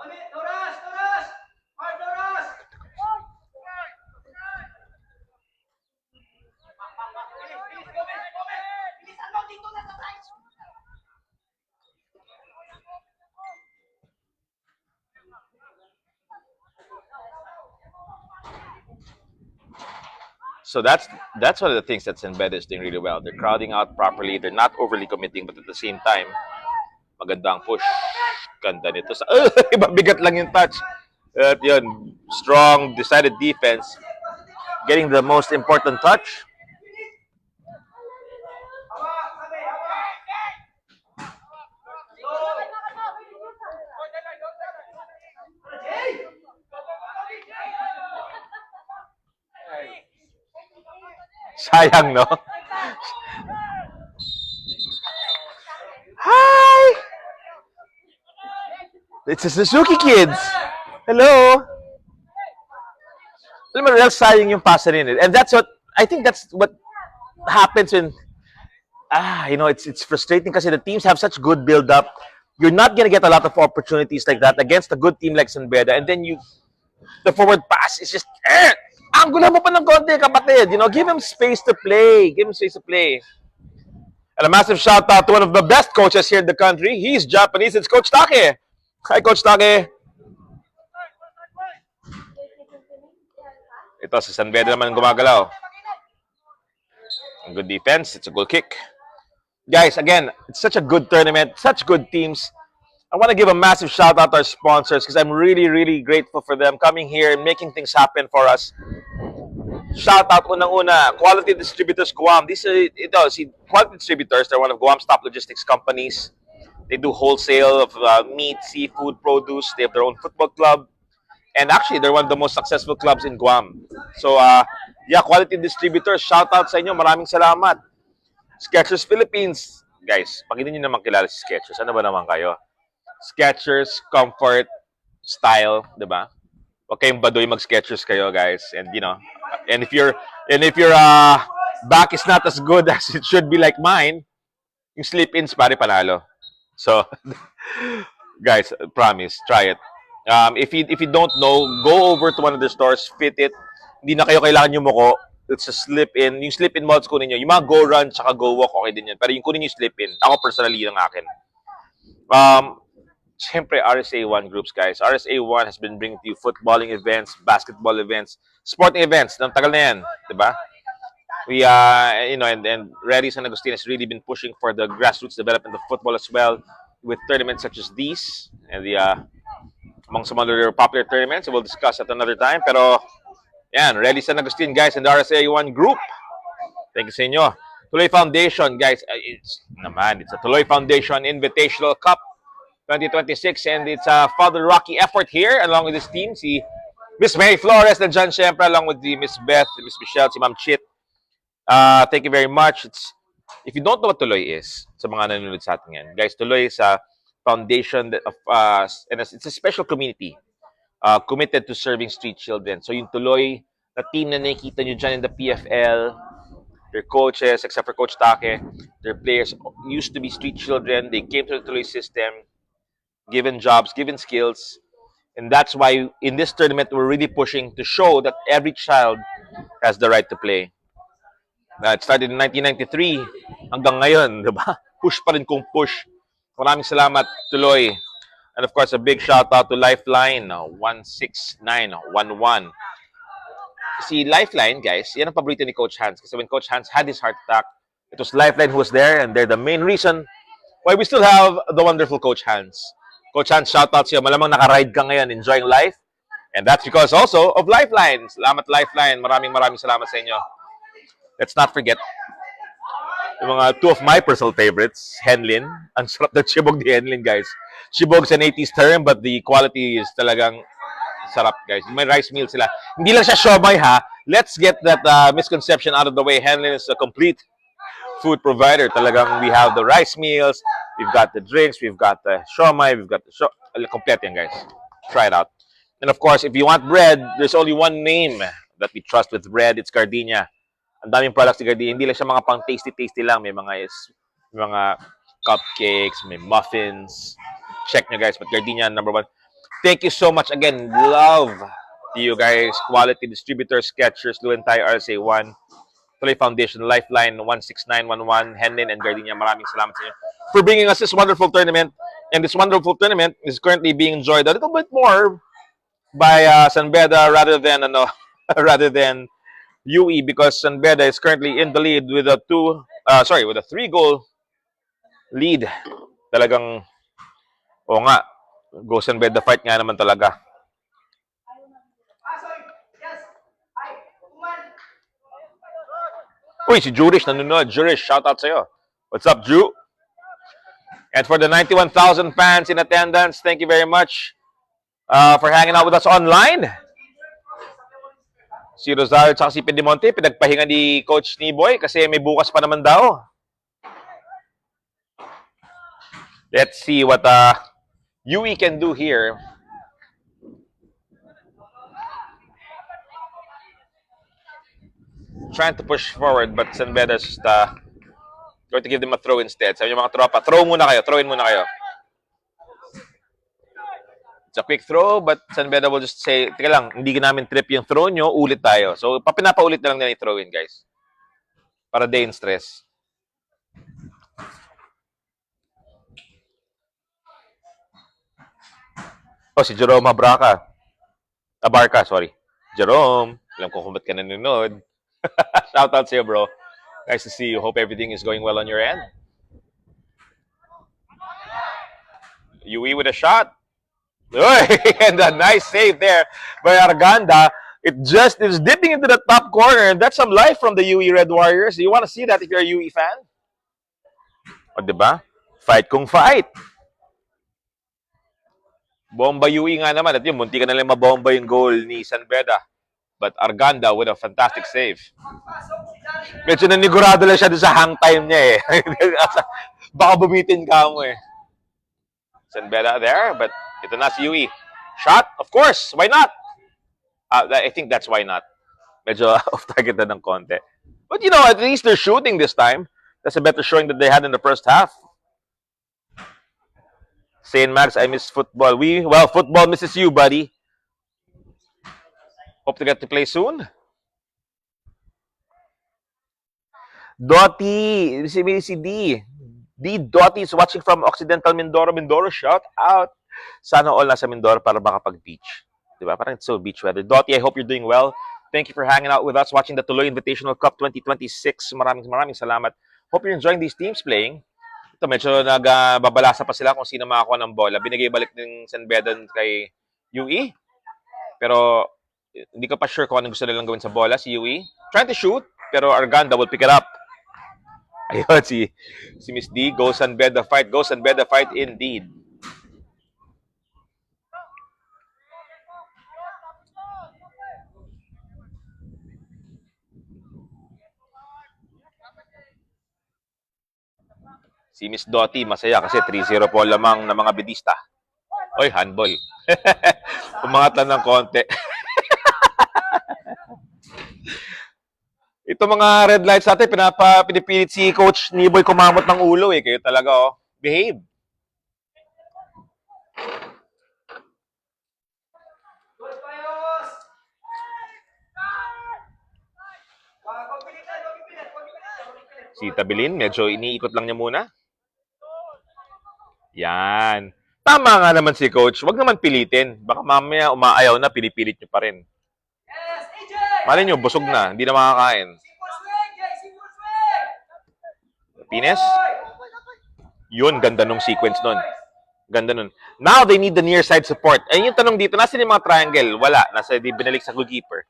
No rush. Hard no rush. Bilis, Gomez. Bilisan mo dito na sa right. So that's one of the things that San Beda is doing really well. They're crowding out properly. They're not overly committing, but at the same time, magandang push. Ganda nito sa mabigat lang yung touch. At yun, strong, decided defense. Getting the most important touch. Hawak, sabi, hawak. Jay! Sayang, no? Hi! It's the Suzuki kids. Hello. Alam mo, real sayang yung pasa rin. And I think that's what happens when, it's frustrating kasi the teams have such good build-up. You're not gonna get a lot of opportunities like that against a good team like San Beda. And then the forward pass is just, angulo mo pa ng konti, kapatid. Give him space to play. And a massive shout out to one of the best coaches here in the country. He's Japanese. It's Coach Take. Hi, Coach Take. Ito, si San Beda naman gumagalaw. Good defense. It's a goal kick. Guys, again, it's such a good tournament. Such good teams. I want to give a massive shout out to our sponsors because I'm really, really grateful for them coming here and making things happen for us. Shout out unang-una, Quality Distributors Guam. Quality Distributors, they're one of Guam's top logistics companies. They do wholesale of meat, seafood, produce. They have their own football club. And actually, they're one of the most successful clubs in Guam. So, Quality Distributors, shout out sa inyo. Maraming salamat. Skechers Philippines. Guys, pag hindi nyo naman kilala si Skechers, ano ba naman kayo? Skechers, comfort, style, di ba? Huwag kayong baduy mag-Skechers kayo, guys. And and if your back is not as good as it should be like mine, yung slip-ins pare panalo. So, guys, promise, try it. If you don't know, go over to one of the stores, fit it. Hindi na kayo kailangan yung muko. It's a slip-in. Yung slip-in mods kunin nyo. Yung mga go run tsaka go walk, okay din yun. Pero yung kunin yung slip-in. Ako personally, yung akin. Siyempre, RSA1 groups, guys. RSA1 has been bringing to you footballing events, basketball events, sporting events. Nang tagal na yan, diba? We, and Reddy San Agustin has really been pushing for the grassroots development of football as well with tournaments such as these and among some other popular tournaments. We'll discuss at another time. Pero, yan, Reddy San Agustin, guys, and the RSA1 group. Thank you sa inyo. Tuloy Foundation, guys. It's a Tuloy Foundation Invitational Cup 2026, and it's a Father Rocky effort here along with his team, si Miss Mary Flores and John Siempre, along with the Miss Beth, Miss Michelle, si Ma'am Chit. Thank you very much. If you don't know what Tuloy is, sa mga nanonood sa atin yan, guys, Tuloy is a foundation and it's a special community committed to serving street children. So yung Tuloy, the team na nakikita nyo dyan in the PFL, their coaches, except for Coach Take, their players used to be street children. They came to the Tuloy system. given jobs, given skills. And that's why in this tournament, we're really pushing to show that every child has the right to play. It started in 1993 hanggang ngayon, di ba? Push pa rin kung push. Maraming salamat, tuloy. And of course, a big shout out to Lifeline 16911. Si Lifeline, guys, yan ang paborito ni Coach Hans. Kasi when Coach Hans had his heart attack, it was Lifeline who was there, and they're the main reason why we still have the wonderful Coach Hans. Coach Hans, shout out sa'yo. Malamang naka-ride ka ngayon, enjoying life. And that's because also of Lifeline. Salamat, Lifeline. Maraming salamat sa inyo. Let's not forget yung mga two of my personal favorites, Henlin. Ang sarap ng chibog ni Henlin, guys. Chibog's an 80s term, but the quality is talagang sarap, guys. May rice meal sila. Hindi lang siya siomay, ha? Let's get that misconception out of the way. Henlin is a complete food provider. Talagang we have the rice meals, we've got the drinks, we've got the siomay, we've got the complete yan, guys. Try it out. And of course, if you want bread, there's only one name that we trust with bread. It's Gardenia. Ang daming products ni Gardenia. Hindi lang siya mga pang tasty lang. May mga cupcakes, may muffins. Check nyo, guys. But Gardenia, number one. Thank you so much again. Love to you guys. Quality Distributors, Skechers, Luentai, RSA1, Tuloy Foundation, Lifeline 16911, Henlin, and Gardenia. Maraming salamat sa inyo for bringing us this wonderful tournament. And this wonderful tournament is currently being enjoyed a little bit more by San Beda rather than UE, because San Beda is currently in the lead with a 3-goal lead. Talagang, o nga, go San Beda fight nga naman talaga. Uy, si Jurish nanonood. Jurish, shout out sa'yo. What's up, Ju? And for the 91,000 fans in attendance, thank you very much for hanging out with us online. Si Rosario at si Pedimonte, pinagpahinga ni Coach Niboy kasi may bukas pa naman daw. Let's see what UE can do here. Trying to push forward, but San Beda is just going to give them a throw instead. Sabi niyo mga tropa, throw in muna kayo. It's a quick throw, but San Beda will just say, teka lang, hindi namin trip yung throw nyo, ulit tayo. So, pinapaulit na lang nila i-throw in, guys. Para day in stress. Oh, si Jerome Abarca, sorry. Jerome, alam ko kung ba't ka nanonood. Shout out sa'yo, bro. Nice to see you. Hope everything is going well on your end. UE with a shot. And a nice save there by Arganda. It just is dipping into the top corner. And that's some life from the UE Red Warriors. You want to see that if you're a UE fan? O, diba? Fight kung fight. Bomba UE nga naman. At yun, munti ka na lang mabomba yung goal ni San Beda. But Arganda with a fantastic save. Medyo nanigurado lang siya doon sa hang time niya eh. Baka bumitin ka mo eh. San Beda there, but ito na si UE. Shot? Of course. Why not? I think that's why not. Medyo off-target na ng konti. But you know, at least they're shooting this time. That's a better showing that they had in the first half. Saying, Max, I miss football. Well, football misses you, buddy. Hope to get to play soon. Dottie, si D. D. Dottie is watching from Occidental Mindoro. Mindoro, shout out. Sana all nasa Mindoro para makapag-beach. Diba? Parang it's so beach weather. Dottie, I hope you're doing well. Thank you for hanging out with us, watching the Tuloy Invitational Cup 2026. Maraming salamat. Hope you're enjoying these teams playing. Ito, medyo nagbabalasa pa sila kung sino makakuha ng bola. Binigay balik ng San Beda kay UE. Pero hindi ko pa sure kung anong gusto nilang gawin sa bola, si UE. Trying to shoot, pero Arganda will pick it up. Ayun, si Miss D. Go San Beda fight. Go San Beda fight indeed. Si Miss Dottie, masaya kasi 3-0 po lamang ng mga bedista. Oy, handball. Umangat lang ng konti. Ito mga red lights natin, pinipilit si Coach Niboy kumamot ng ulo eh. Kayo talaga, oh. Behave. Si Tabilin, medyo iniikot lang niya muna. Yan. Tama nga naman si coach. Huwag naman pilitin. Baka mamaya umaayaw na, pinipilit niyo pa rin. Yes, AJ! Malay niyo, busog na. Hindi na makakain. Simple swing, Jay! Simple swing! Pines? Yun, ganda nung sequence nun. Ganda nun. Now, they need the near side support. Ayun yung tanong dito, nasa yung mga triangle? Wala. Nasa di binalik sa goalkeeper.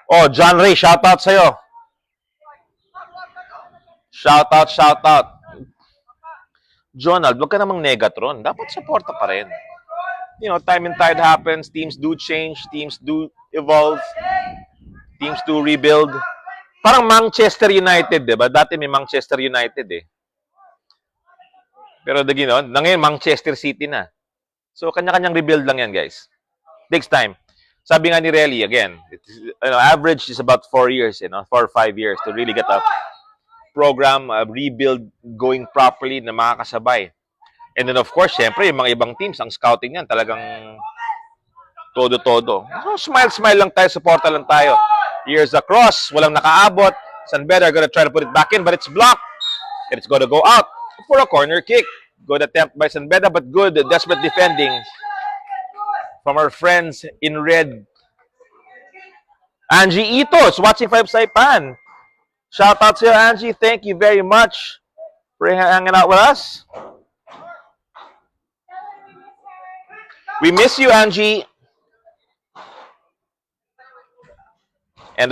Oh, John Ray, shoutout sa'yo. Shoutout. Jonald, wag ka namang negatron. Dapat supporta pa rin. You know, time and tide happens. Teams do change. Teams do evolve. Teams do rebuild. Parang Manchester United, di ba? Dati may Manchester United eh. Pero ngayon Manchester City na. So, kanya-kanyang rebuild lang yan, guys. Takes time. Sabi nga ni Relly, again, average is about 4 years, 4 or 5 years to really get a program, a rebuild going properly na makakasabay. And then, of course, syempre, yung mga ibang teams, ang scouting yan, talagang todo-todo. So, smile lang tayo, supporta lang tayo. Here's a cross, walang nakaabot. San Beda gonna try to put it back in, but it's blocked. And it's gonna go out for a corner kick. Good attempt by San Beda, but good, desperate defending from our friends in red. Angie Itos, watching 5 Saipan. Shout out to you, Angie. Thank you very much for hanging out with us. We miss you, Angie. And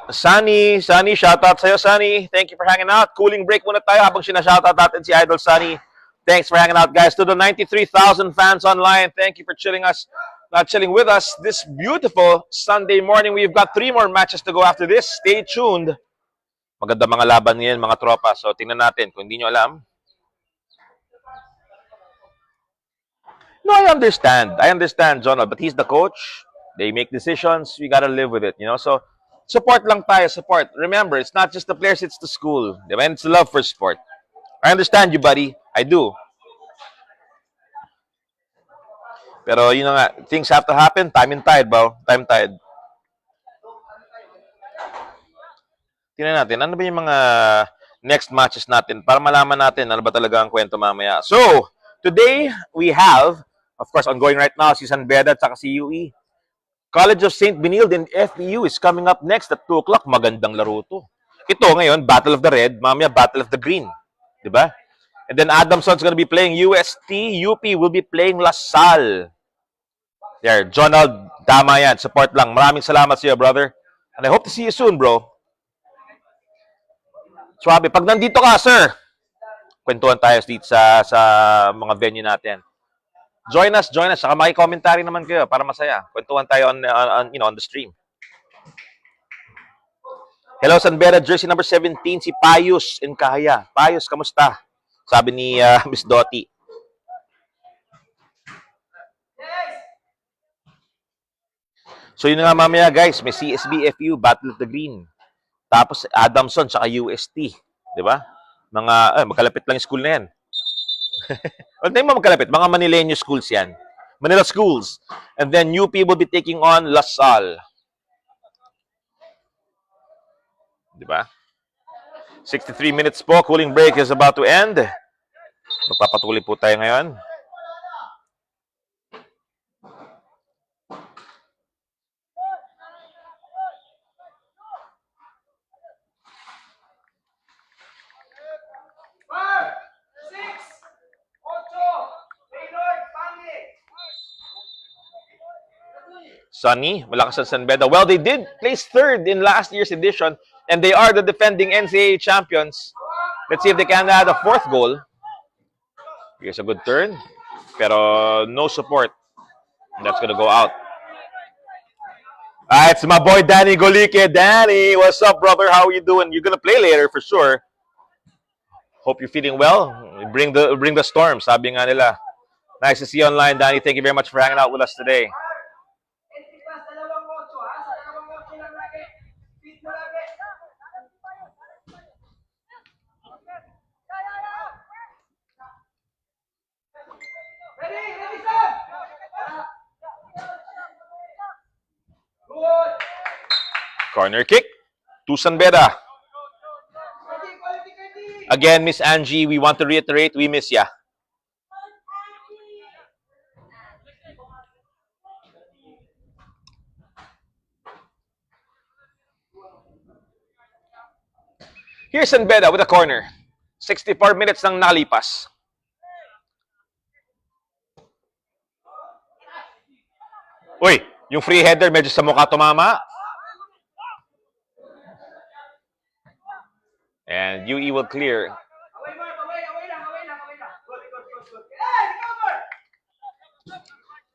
Sunny, shout out sa'yo, Sunny. Thank you for hanging out. Cooling break muna tayo habang sinashoutout natin si Idol Sunny. Thanks for hanging out, guys. To the 93,000 fans online, thank you for chilling with us this beautiful Sunday morning. We've got 3 more matches to go after this. Stay tuned. Maganda mga laban ngayon, mga tropa. So, tingnan natin. Kung hindi nyo alam. No, I understand, Jonah. But he's the coach. They make decisions. We gotta live with it, So, support lang tayo, support. Remember, it's not just the players, it's the school. And it's the love for sport. I understand you, buddy. I do. Pero, things have to happen. Time and tide, bro. Time tide. Tingnan natin, ano ba yung mga next matches natin para malaman natin ano ba talaga ang kwento mamaya. So, today, we have, of course, ongoing right now, si San Beda at saka si UE. College of St. Benilde and FEU is coming up next at 2 o'clock. Magandang laro to. Ito ngayon, Battle of the Red, mamaya Battle of the Green. Diba? And then Adamson's gonna be playing UST. UP will be playing LaSalle. There, Jonald, tama yan. Support lang. Maraming salamat sa iyo, brother. And I hope to see you soon, bro. Swabe. Pag nandito ka, sir, kwentuhan tayo dito sa mga venue natin. Join us. Saka maki-commentary naman kayo para masaya. Kwentuhan tayo on the stream. Hello, San Beda, jersey number 17, si Payus in Kahaya. Payus, kamusta? Sabi ni Miss Dottie. So yun nga mamaya, guys, may CSB FU, Battle of the Green. Tapos Adamson, saka UST. Di ba? Magkalapit lang yung school na yan. Huwag na yung magkalapit. Mga Manileño schools yan. Manila schools. And then UP will be taking on LaSalle. Di ba? 63 minutes po. Cooling break is about to end. Magpapatuloy po tayo ngayon. Sunny, malakas ang San Beda. Well, they did place 3rd in last year's edition, and they are the defending NCAA champions. Let's see if they can add a 4th goal. Here's a good turn, pero no support. That's gonna go out. It's my boy Danny Golike. Danny, what's up, brother? How are you doing? You're gonna play later for sure. Hope you're feeling well. Bring the storm. Sabi nga nila. Nice to see you online, Danny. Thank you very much for hanging out with us today. Corner kick to San Beda. Again, Miss Angie, we want to reiterate, we miss ya. Here's Sanbeda with a corner. 64 minutes nang nakalipas. Uy, yung free header medyo sa mukha tumama. And UE will clear. Away, Mark. Away lang. Good. Hey, recover!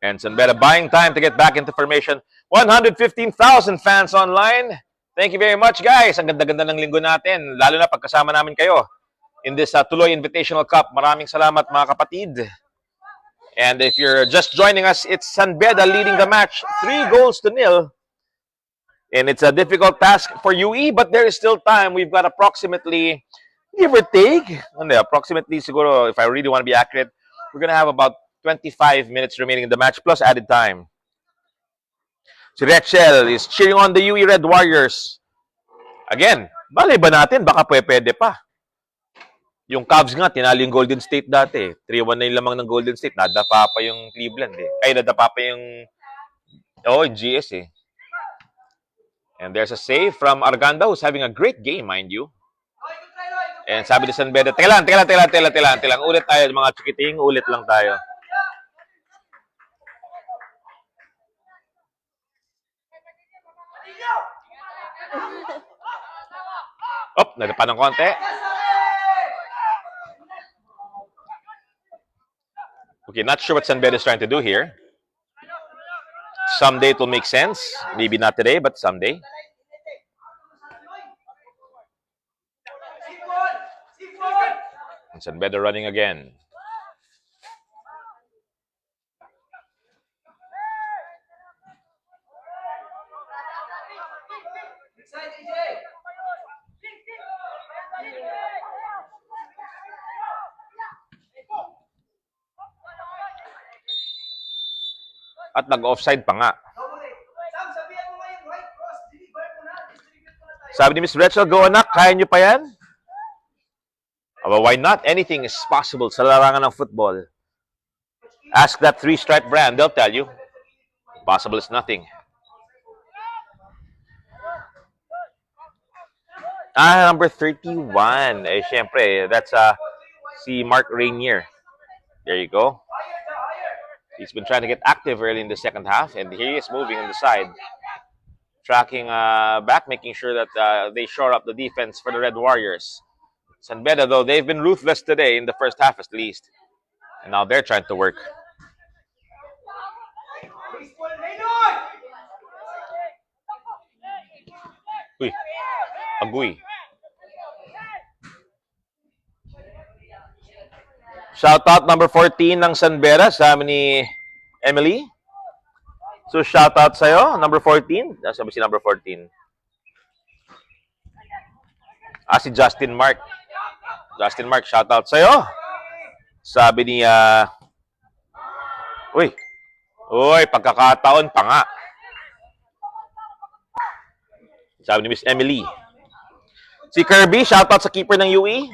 And Sanbeda buying time to get back into formation. 115,000 fans online. Thank you very much, guys. Ang ganda-ganda ng linggo natin. Lalo na pagkasama namin kayo in this Tuloy Invitational Cup. Maraming salamat, mga kapatid. And if you're just joining us, it's Sanbeda leading the match 3-0. And it's a difficult task for UE, but there is still time. We've got approximately, give or take, approximately, siguro, if I really want to be accurate, we're going to have about 25 minutes remaining in the match, plus added time. Si Rachel is cheering on the UE Red Warriors. Again, balay ba natin? Baka pwede pa. Yung Cavs nga, tinalo yung Golden State dati. 3-1 na yung lamang ng Golden State. Nadapa pa yung Cleveland eh. Ay, nadapa pa yung GS eh. And there's a save from Arganda who's having a great game, mind you. And sabi ni Sanbeda, teka lang. Ulit tayo, mga chikiting. Ulit lang tayo. Nadapa ng konti. Okay, not sure what Sanbeda is trying to do here. Someday it will make sense. Maybe not today, but someday. And Sanbeda running again. At nag-offside pa nga. Sabi ni Miss Rachel, go anak, kaya nyo pa yan? Well, why not? Anything is possible sa larangan ng football. Ask that three-stripe brand, they'll tell you. Possible is nothing. Number 31. Eh, syempre, that's si Mark Rainier. There you go. He's been trying to get active early in the second half, and here he is moving on the side. Tracking back, making sure that they shore up the defense for the Red Warriors. Sanbeda, though, they've been ruthless today in the first half at least. And now they're trying to work. Uy, agoy. Shoutout number 14 ng Sanbeda, sabi ni Emily. So, shoutout sa'yo, number 14. Sabi si number 14. Si Justin Mark. Justin Mark, shoutout sa'yo. Sabi ni, Uy, pagkakataon pa nga. Sabi ni Miss Emily. Si Kirby, shoutout sa keeper ng UE.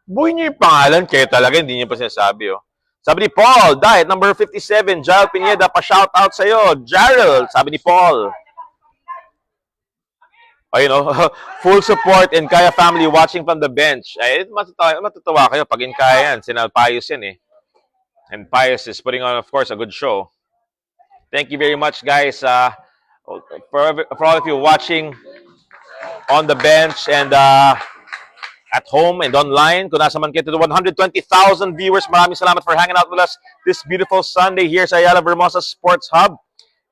Buhay niyo yung pangalan, kayo talaga, hindi niyo pa sinasabi, oh. Sabi ni Paul, Diet, number 57, Jarrell Pineda, pa-shoutout sa'yo. Jarrell, sabi ni Paul. Ayun, full support and Kaya family watching from the bench. Ay, matutuwa kayo pag in Kaya yan. Sina Pius yan eh. And Pius is putting on, of course, a good show. Thank you very much, guys. For all of you watching on the bench and at home and online, kung nasa man kayo to the 120,000 viewers, maraming salamat for hanging out with us this beautiful Sunday here sa Ayala Vermosa Sports Hub.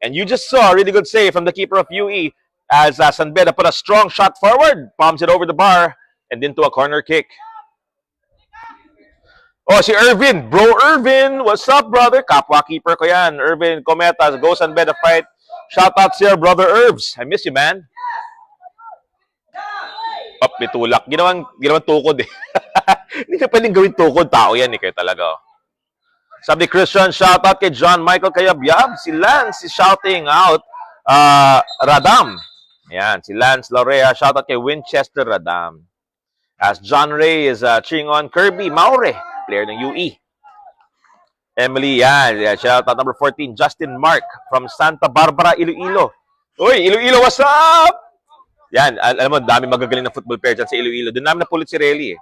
And you just saw a really good save from the keeper of UE as Sanbeda put a strong shot forward, palms it over the bar, and into a corner kick. Si Irvin. Bro Irvin, what's up, brother? Kapwa keeper ko yan. Irvin Cometas, go Sanbeda fight. Shout out to your brother Irvs. I miss you, man. Bitulak. Ginawang tukod eh. Hindi ka pwedeng gawin tukod. Tao yan eh, kayo talaga. Oh. Sabi ni Christian, shout out kay John Michael Kayabyab. Si Lance is shouting out Radam. Yan, si Lance Laurea. Shout out kay Winchester Radam. As John Ray is cheering on Kirby Maure, player ng UE. Emily, yan. Yeah, shout out number 14, Justin Mark from Santa Barbara, Iloilo. Uy, Iloilo, what's up? Yan, alam mo, dami magagaling na football player dyan sa Iloilo. Doon namin napulot si Relly eh.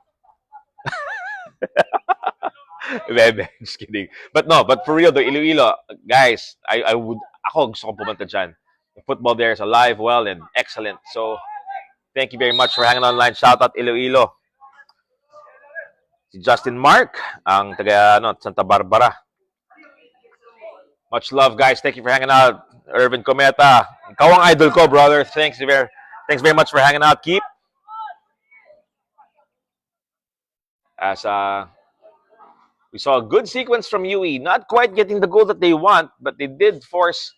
Bebe, just kidding. But for real though, Iloilo, guys, ako gusto kong pumunta dyan. The football there is alive, well, and excellent. So, thank you very much for hanging online. Shout out Iloilo. Si Justin Mark, ang taga Santa Barbara. Much love, guys. Thank you for hanging out. Irvin Cometa, ikaw ang idol ko, brother. Thanks very much for hanging out. Keep. As we saw a good sequence from UE, not quite getting the goal that they want, but they did force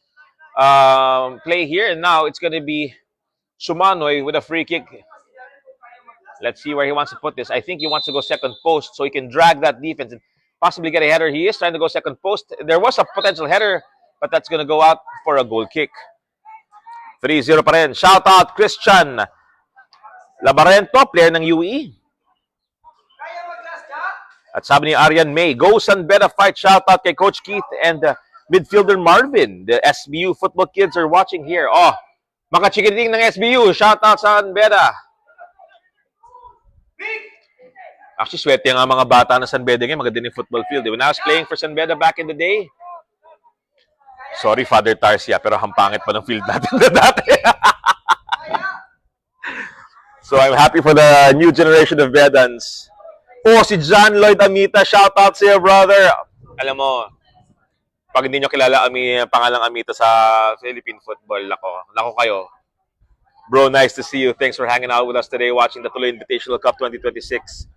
play here, and now it's going to be Sumanoy with a free kick. Let's see where he wants to put this. I think he wants to go second post so he can drag that defense and possibly get a header. He is trying to go second post. There was a potential header, but that's going to go out for a goal kick. 3-0 pa rin. Shout out Christian Labarento, player ng UE. At sabi ni Arian May, go San Beda fight. Shout out kay Coach Keith and midfielder Marvin. The SBU football kids are watching here. Oh, mga chikiting ng SBU. Shout out San Beda. Actually, swerte nga mga bata na San Beda ngayon. Maganda yung football field. When I was playing for San Beda back in the day, sorry, Father Tarsia, pero hampangit pa ng field natin na dati. So, I'm happy for the new generation of Bedans. Oh, si John Lloyd Amita. Shout out sa'yo, brother. Alam mo, pag hindi nyo kilala pangalang Amita sa Philippine football, nako kayo. Bro, nice to see you. Thanks for hanging out with us today watching the Tuloy Invitational Cup 2026.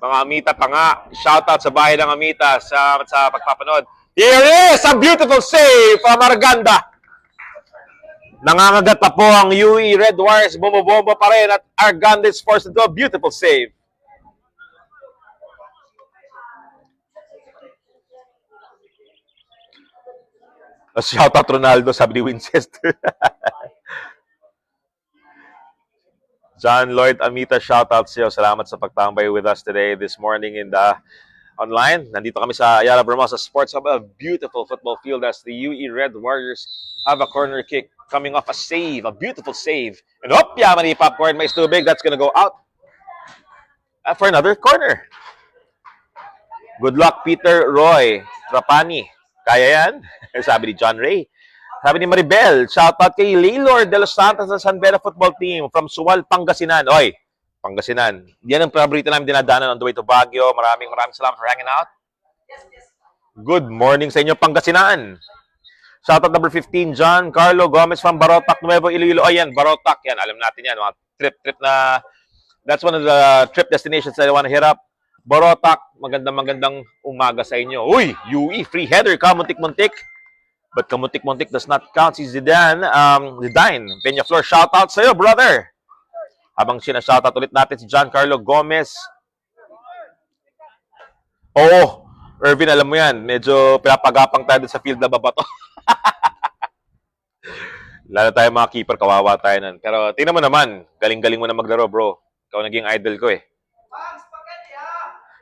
Mga Amita pa nga. Shout out sa bahay ng Amita sa pagpapanood. Here is a beautiful save from Arganda. Nangangagat pa po ang UE Red Wires. Bumobomba pa rin at Arganda is forced to do a beautiful save. Shout out Ronaldo, sabi ni Winchester. John Lloyd Amita, shout out sa'yo. Salamat sa pagtambay with us today, this morning in the online. Nandito kami sa Ayala Bermosa Sports Hub, a beautiful football field as the UE Red Warriors have a corner kick coming off a save, a beautiful save. And Yamani popcorn, may tubig, that's gonna go out for another corner. Good luck, Peter Roy Trapani. Kaya yan? Sabi ni John Ray. Sabi ni Maribel, shoutout kay Laylor de los Santos sa San Beda football team from Suwal, Pangasinan. Oy, Pangasinan. Yan ang paborito namin dinadanan on the way to Baguio. Maraming salamat for hanging out. Good morning sa inyo, Pangasinan. Shoutout number 15, John Carlo Gomez from Barotac, Nuevo Iloilo. Oh, yan, Barotac. Yan, alam natin yan. Mga trip na, that's one of the trip destinations that I want to hit up. Barotac, magandang umaga sa inyo. Uy, UE, free header, kamuntik-muntik. But kamuntik-muntik does not count. Si Zidane Peñaflor, shoutout sa'yo, brother. Habang sinashoutout ulit natin si John Carlo Gomez. Oo, Irvin, alam mo yan, medyo pinapagapang tayo sa field na babato. Lalo tayo mga keeper, kawawa tayo nun. Pero tingnan mo naman, galing-galing mo na maglaro, bro. Ikaw naging idol ko eh.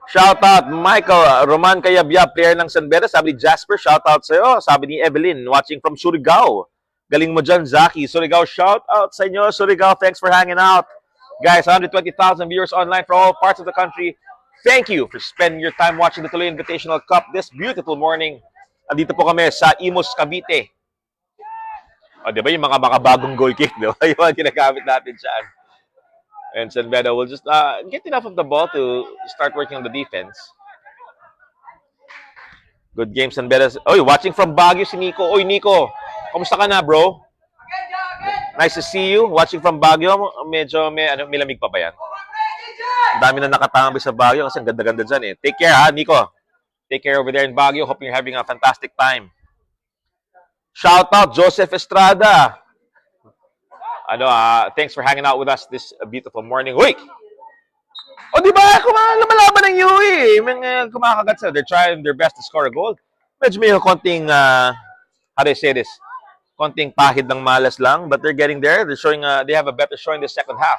Shoutout Michael Roman Kayabya, player ng San Beda. Sabi ni Jasper, shoutout sa'yo. Sabi ni Evelyn, watching from Surigao. Galing mo dyan, Zaki. Surigao, shoutout sa inyo. Surigao, thanks for hanging out. Guys, 120,000 viewers online from all parts of the country. Thank you for spending your time watching the Tuloy Invitational Cup this beautiful morning. Andito po kami sa Imus, Cavite. O, di ba yung mga makabagong goal kick, di ba? Yung mga ginagamit natin dyan. And San Beda will just get enough of the ball to start working on the defense. Good game, San Beda. Oy, watching from Baguio si Nico. Oy, Nico, kamusta ka na, bro? Nice to see you. Watching from Baguio. Medyo may lamig pa ba yan? Ang dami na nakatambay sa Baguio kasi ang ganda-ganda dyan eh. Take care ha, Nico. Take care over there in Baguio. Hope you're having a fantastic time. Shout out Joseph Estrada. Thanks for hanging out with us this beautiful morning. Uy! O, di ba? Lumalaban ng UE. May kumakagat sila. They're trying their best to score a goal. Medyo may konting, how do I say this? Konting pahid ng malas lang. But they're getting there. They're showing, they have a better showing the second half.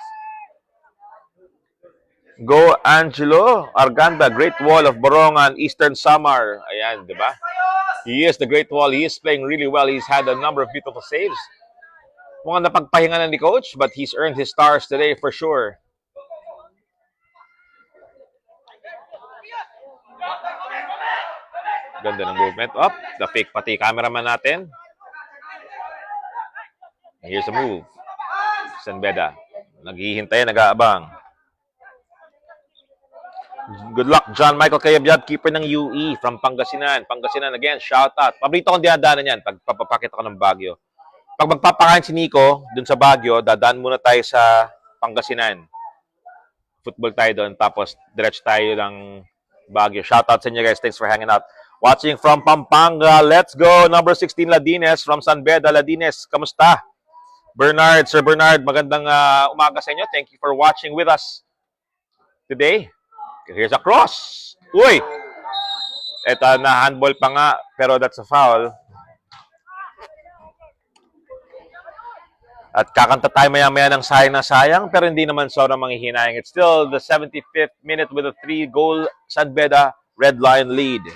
Go Angelo Arganda, Great Wall of Borongan, Eastern Samar. Ayan, di ba? He is the Great Wall. He is playing really well. He's had a number of beautiful saves. Mukhang napagpahinga na ni Coach, but he's earned his stars today for sure. Ganda ng movement. Up, the fake pati cameraman natin. Here's a move. Sanbeda. Naghihintay, nag-aabang. Good luck, John Michael Kayabyab, keeper ng UE from Pangasinan. Pangasinan again, shout out. Paborito kong dinadaanan yan pag papapakita ko ng Baguio. Pag magpapakain si Nico dun sa Baguio, dadaan muna tayo sa Pangasinan. Football tayo doon, tapos diretso tayo ng Baguio. Shout out sa inyo guys. Thanks for hanging out. Watching from Pampanga. Let's go. Number 16, Ladines from San Beda. Ladines, kamusta? Bernard, Sir Bernard, magandang umaga sa inyo. Thank you for watching with us today. Here's a cross. Uy! Ito na handball pa nga, pero that's a foul. At kakanta tayo maya-maya ng sayang na sayang, pero hindi naman sobrang manghihinayang. It's still the 75th minute with a 3-goal San Beda Red Lion lead.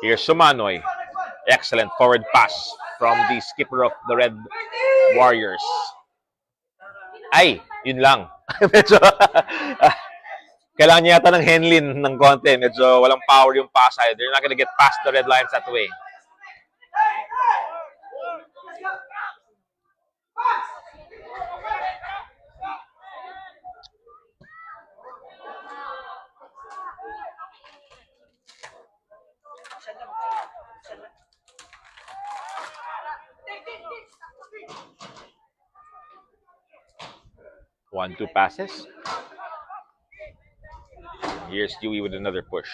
Here's Sumanoy. Excellent forward pass from the skipper of the Red Warriors. Ay, yun lang. Medyo, kailangan niya yata ng Henlin ng konti. Medyo walang power yung pass. They're not gonna get past the Red Lions that way. One, two passes. Here's Dewey with another push.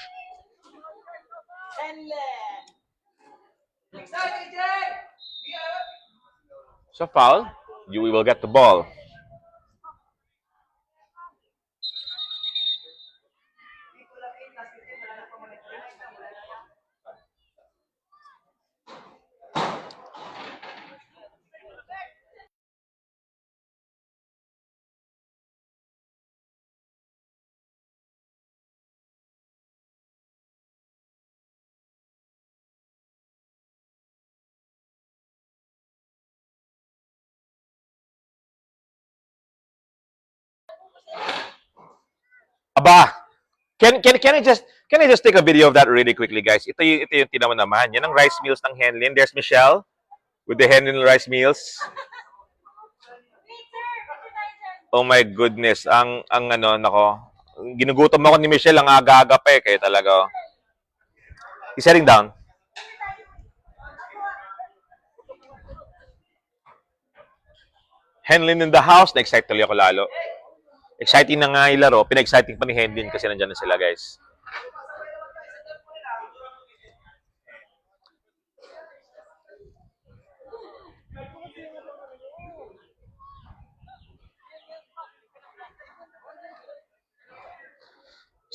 So foul. Dewey will get the ball. Aba, can I just take a video of that really quickly, guys? Ito yung tinaman naman. Yan ang rice meals ng Henlin. There's Michelle with the Henlin rice meals. Oh my goodness. Ang ano, nako. Ginugutom ako ni Michelle. Ang aga-aga pa eh. Kaya talaga. Oh. He's heading down. Henlin in the house. Na-excite tuloy ako lalo. Exciting na nga yung laro. Pina-exciting pa ni Henlin kasi nandyan na sila, guys.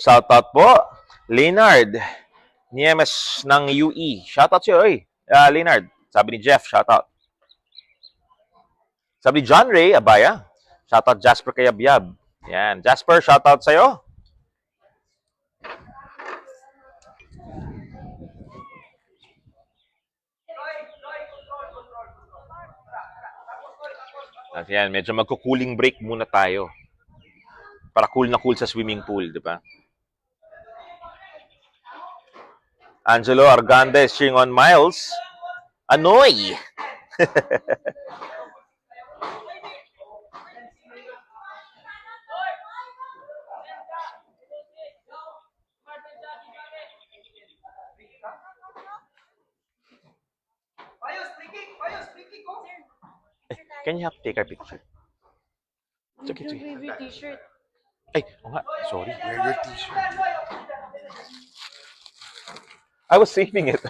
Shoutout po, Leonard Niemes ng UE. Shoutout sa'yo, oy. Leonard, sabi ni Jeff, shoutout. Sabi ni John Ray Abaya, shoutout Jasper Kayabyab. Yan, Jasper, shoutout sa'yo. At yan, medyo magko-cooling break muna tayo. Para cool na cool sa swimming pool, di ba? Angelo Arganda is cheering on Miles. Anoy! Can you help take our picture? It's okay, it's okay. Your t-shirt. Ay, oh nga, sorry. Wear your t-shirt. I was saving it.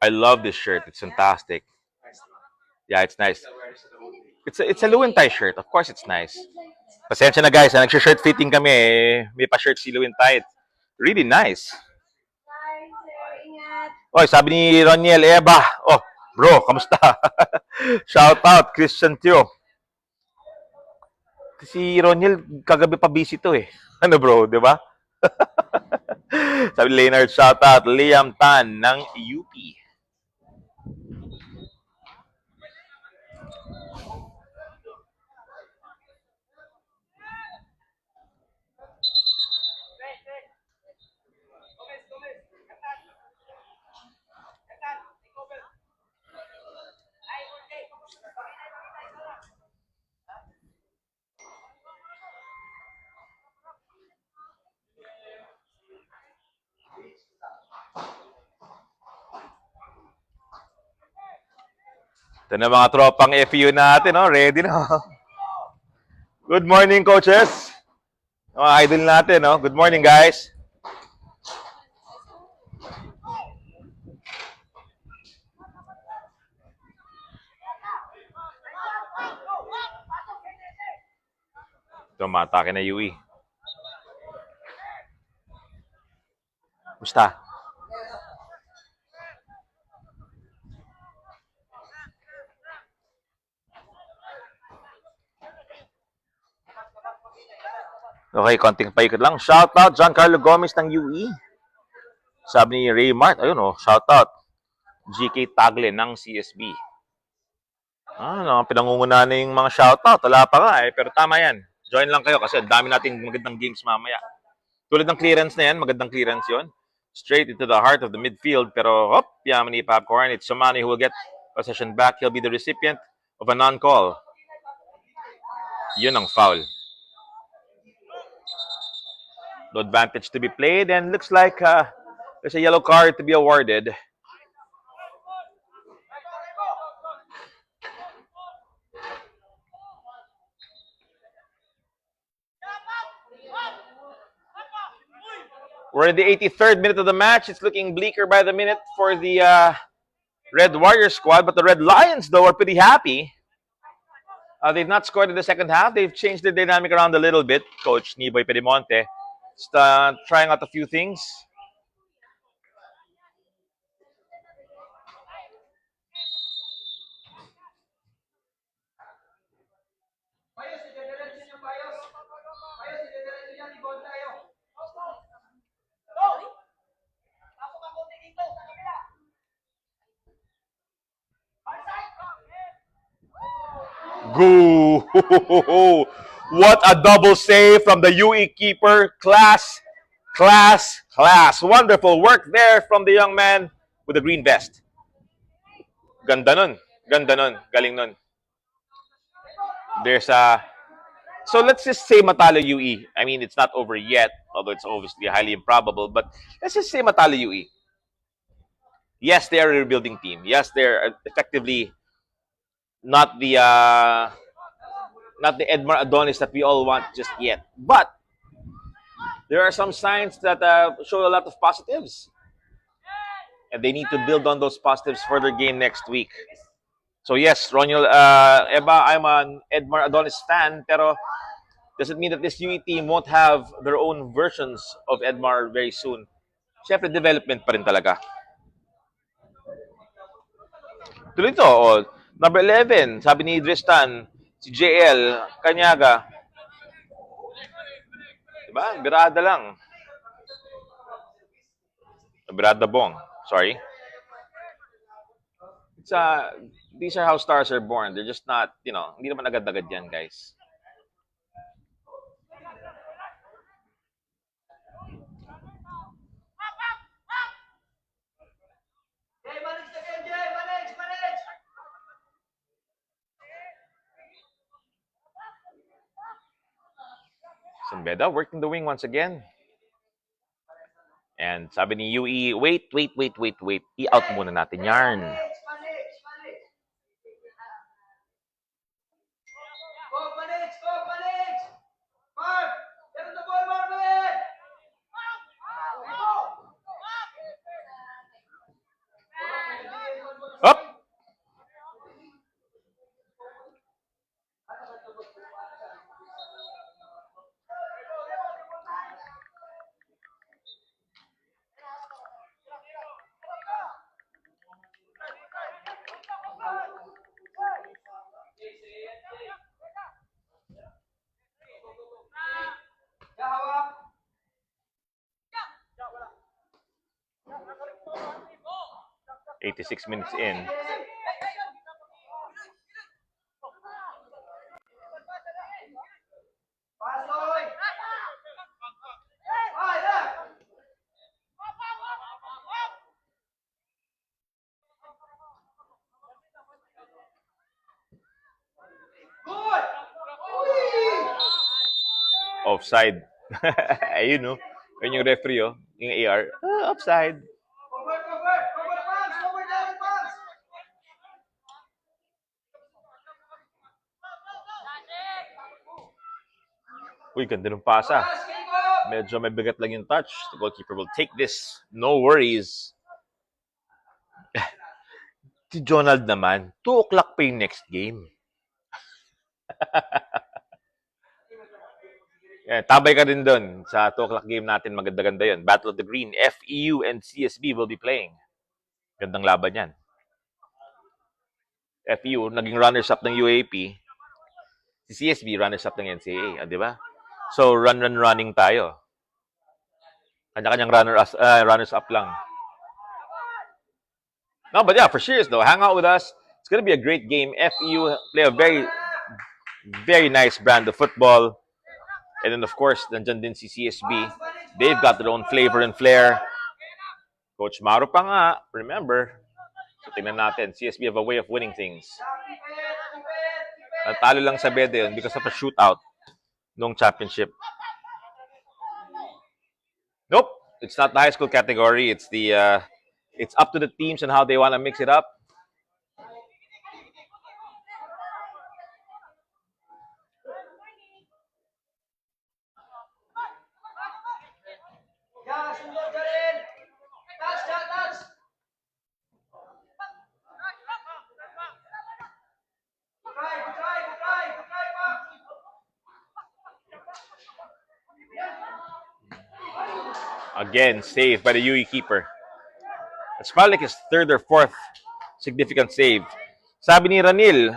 I love this shirt. It's fantastic. Yeah, it's nice. It's a Lewin shirt. Of course, it's nice. Pasensya na guys, nag-shirt fitting kami eh. May pa-shirt si Lewin Really nice. Oy, sabi ni Roniel Eba. Oh, bro, kamusta? Shout out, Christian Tio. Si Roniel, kagabi pa busy to eh. Ano bro, di ba? Sabi ni Leonard, shout out, Liam Tan ng UP. Ito na mga tropang FU natin, no? Ready na. Good morning, coaches. Mga idol natin, no? Good morning, guys. Ito, matake na UE. Musta? Okay, konting paikot lang. Shout out, Giancarlo Gomez ng UE. Sabi ni Ray Mart, ayun oh, shout out. GK Tagle ng CSB. Pinangunguna na yung mga shout out. Wala pa nga eh, pero tama yan. Join lang kayo kasi dami nating magandang games mamaya. Tulad ng clearance na yan, magandang clearance yon. Straight into the heart of the midfield. Pero, Yamani Popcorn. It's Somani who will get possession back. He'll be the recipient of a non-call. Yun ang foul. No advantage to be played, and looks like there's a yellow card to be awarded. We're in the 83rd minute of the match. It's looking bleaker by the minute for the Red Warriors squad, but the Red Lions, though, are pretty happy. They've not scored in the second half. They've changed the dynamic around a little bit. Coach Niboy Pedimonte just trying out a few things. Bayos, idediretso niyo, Bayos. Bayos, idediretso niya, libon tayo. Go! Pasok ang konti dito, sa kabila. Go! What a double save from the UE keeper. Class. Wonderful work there from the young man with the green vest. Ganda nun. Galing nun. There's a... So let's just say matalo UE. I mean, it's not over yet, although it's obviously highly improbable, but let's just say matalo UE. Yes, they are a rebuilding team. Yes, they're effectively not the Edmar Adonis that we all want just yet. But there are some signs that show a lot of positives. And they need to build on those positives for their game next week. So yes, Roniel Eba, I'm an Edmar Adonis fan, pero doesn't mean that this UE team won't have their own versions of Edmar very soon. Siyempre, development pa rin talaga. Tuloy to, number 11, sabi ni Tristan, si JL, Kanyaga. Diba? Birada lang. Birada Bong. Sorry. It's these are how stars are born. They're just not, hindi naman agad-agad yan, guys. Sembeda working the wing once again. And sabi ni UE, wait. I-out muna natin yarn. 86 minutes in. Pasoy! Ay, ah! Good! Uy! Offside. Ayun, no? Ayun yung referee, oh. Yung AR. Offside. Cover, cover! Cover pants! Cover the pants! Uy, ganda ng pasa. Pass, kick up! Medyo may bigat lang yung touch. The goalkeeper will take this. No worries. Si Jonald naman, 2 o'clock pa yung next game. Yeah, tabay ka din doon sa 2 o'clock game natin. Maganda-ganda yun. Battle of the Green. FEU and CSB will be playing. Gandang laban yan. FEU, naging runners-up ng UAP. Si CSB, runners-up ng NCAA. Di ba? So, running tayo. Kanya-kanyang runners-up lang. No, but yeah, for serious though, hang out with us. It's going to be a great game. FEU play a very, very nice brand of football. And then, of course, nandyan din si CSB. They've got their own flavor and flair. Coach Mauro pa nga, remember. So, tingnan natin. CSB have a way of winning things. Natalo lang sa Bede yun because of a shootout noong championship. Nope, it's not the high school category. It's the it's up to the teams and how they want to mix it up. Yeah, sundot ka rin! Touch, touch, touch! Try, try, try, try, pa! Again, saved by the UE keeper. It's probably like his third or fourth significant save. Sabi ni Ranil,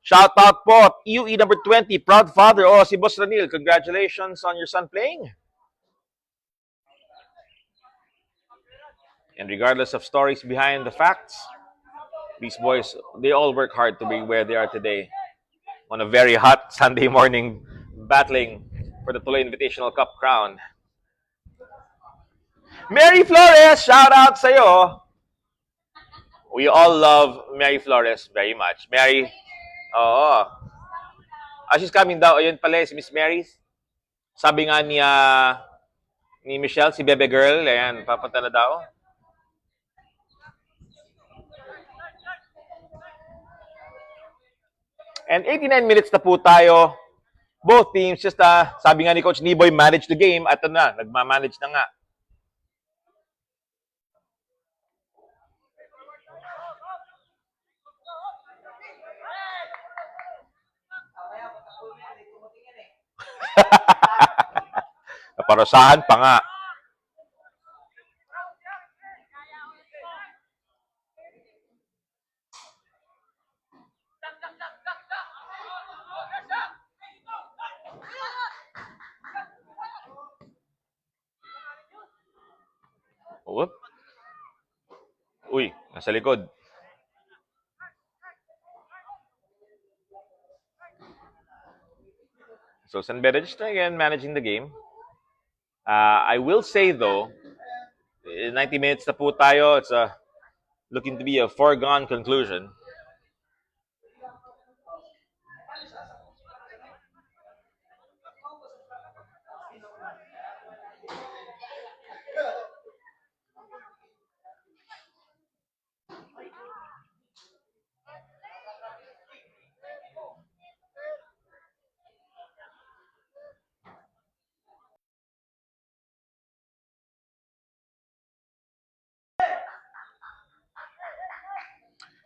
shout out po, UE number 20, proud father. Oh, si Boss Ranil, congratulations on your son playing. And regardless of stories behind the facts, these boys, they all work hard to be where they are today. On a very hot Sunday morning, battling for the Tuloy Invitational Cup crown. Mary Flores, shout out sa'yo. We all love Mary Flores very much. Mary, oo. She's coming daw. Ayun pala, si Miss Mary. Sabi nga ni Michelle, si Bebe Girl, ayan, papunta na daw. And 89 minutes na po tayo. Both teams, just sabi nga ni Coach Niboy, manage the game. At na, nagmamanage na nga. Naparosahan pa nga. Whoop. Uy, nasa likod. So San Beda just again managing the game. I will say though, 90 minutes na po tayo. It's looking to be a foregone conclusion.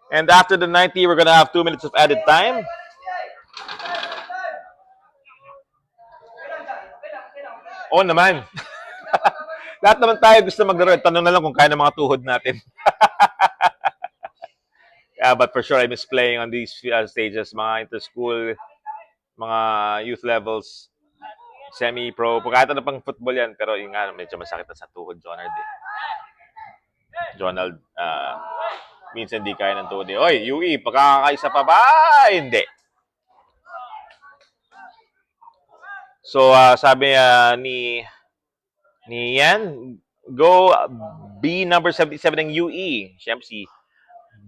And after the 90, we're going to have 2 minutes of added time. Oo naman. Lahat naman tayo gusto maglaro. Tanong na lang kung kaya ng mga tuhod natin. Yeah, but for sure, I miss playing on these stages. Mga inter-school, mga youth levels, semi-pro. Kahit ano pang football yan. Pero yung nga, medyo masakit na sa tuhod, Jonald. Minsan di kaya ng tuod. Oy, UE, pagkakaisa pa ba? Hindi. So, sabi ni Yan, go B number 77 ng UE. Siyempre si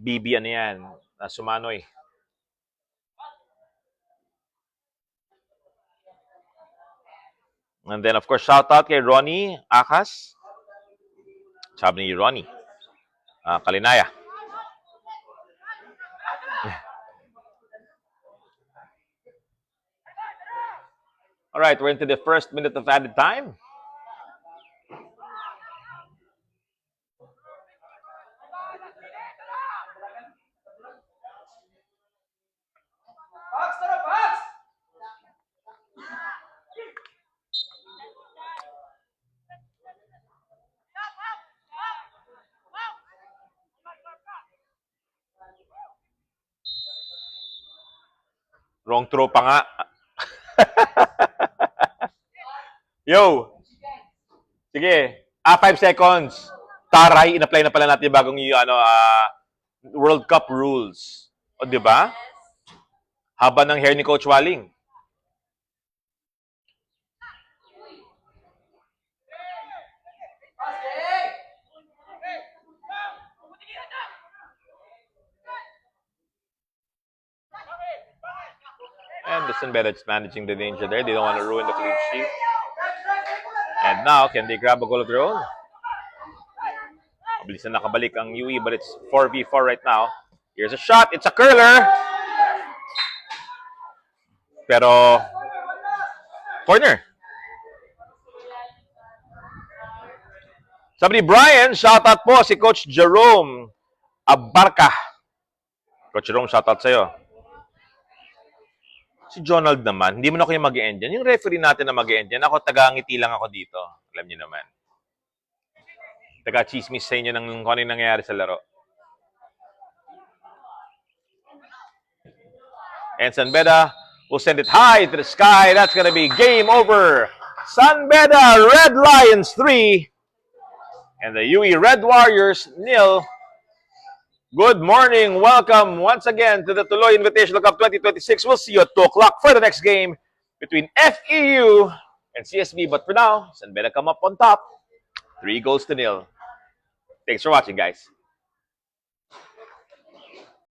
BB ano yan, Sumanoy. And then, of course, shout out kay Ronnie Akas. Sabi ni Ronnie. Kalinaya. All right, we're into the first minute of added time. Pax, tara, Pax! Wrong throw pa nga. Yo! Sige. 5 seconds. Taray, in-apply na pala natin yung bagong World Cup rules. O, di ba? Haba ng hair ni Coach Waling. And the San Benedict's managing the danger there. They don't want to ruin the clean sheet. And now, can they grab a goal of their own? Mabilis na nakabalik ang UE, but it's 4v4 right now. Here's a shot. It's a curler. Pero, corner. Sabi ni Brian, shoutout po si Coach Jerome Abarca. Coach Jerome, shoutout sa'yo. Si Jonald naman, hindi mo na ako yung mag-e-end yan. Yung referee natin na mag-e-end yan, ako taga-ngiti lang ako dito. Alam niyo naman. Taga-chismis sa inyo ng kung ano yung nangyayari sa laro. And San Beda will send it high to the sky. That's gonna be game over. San Beda Red Lions 3 and the UE Red Warriors 0. Good morning. Welcome once again to the Tuloy Invitational Cup 2026. We'll see you at 2 o'clock for the next game between FEU and CSB. But for now, San Beda come up on top. 3-0. Thanks for watching, guys.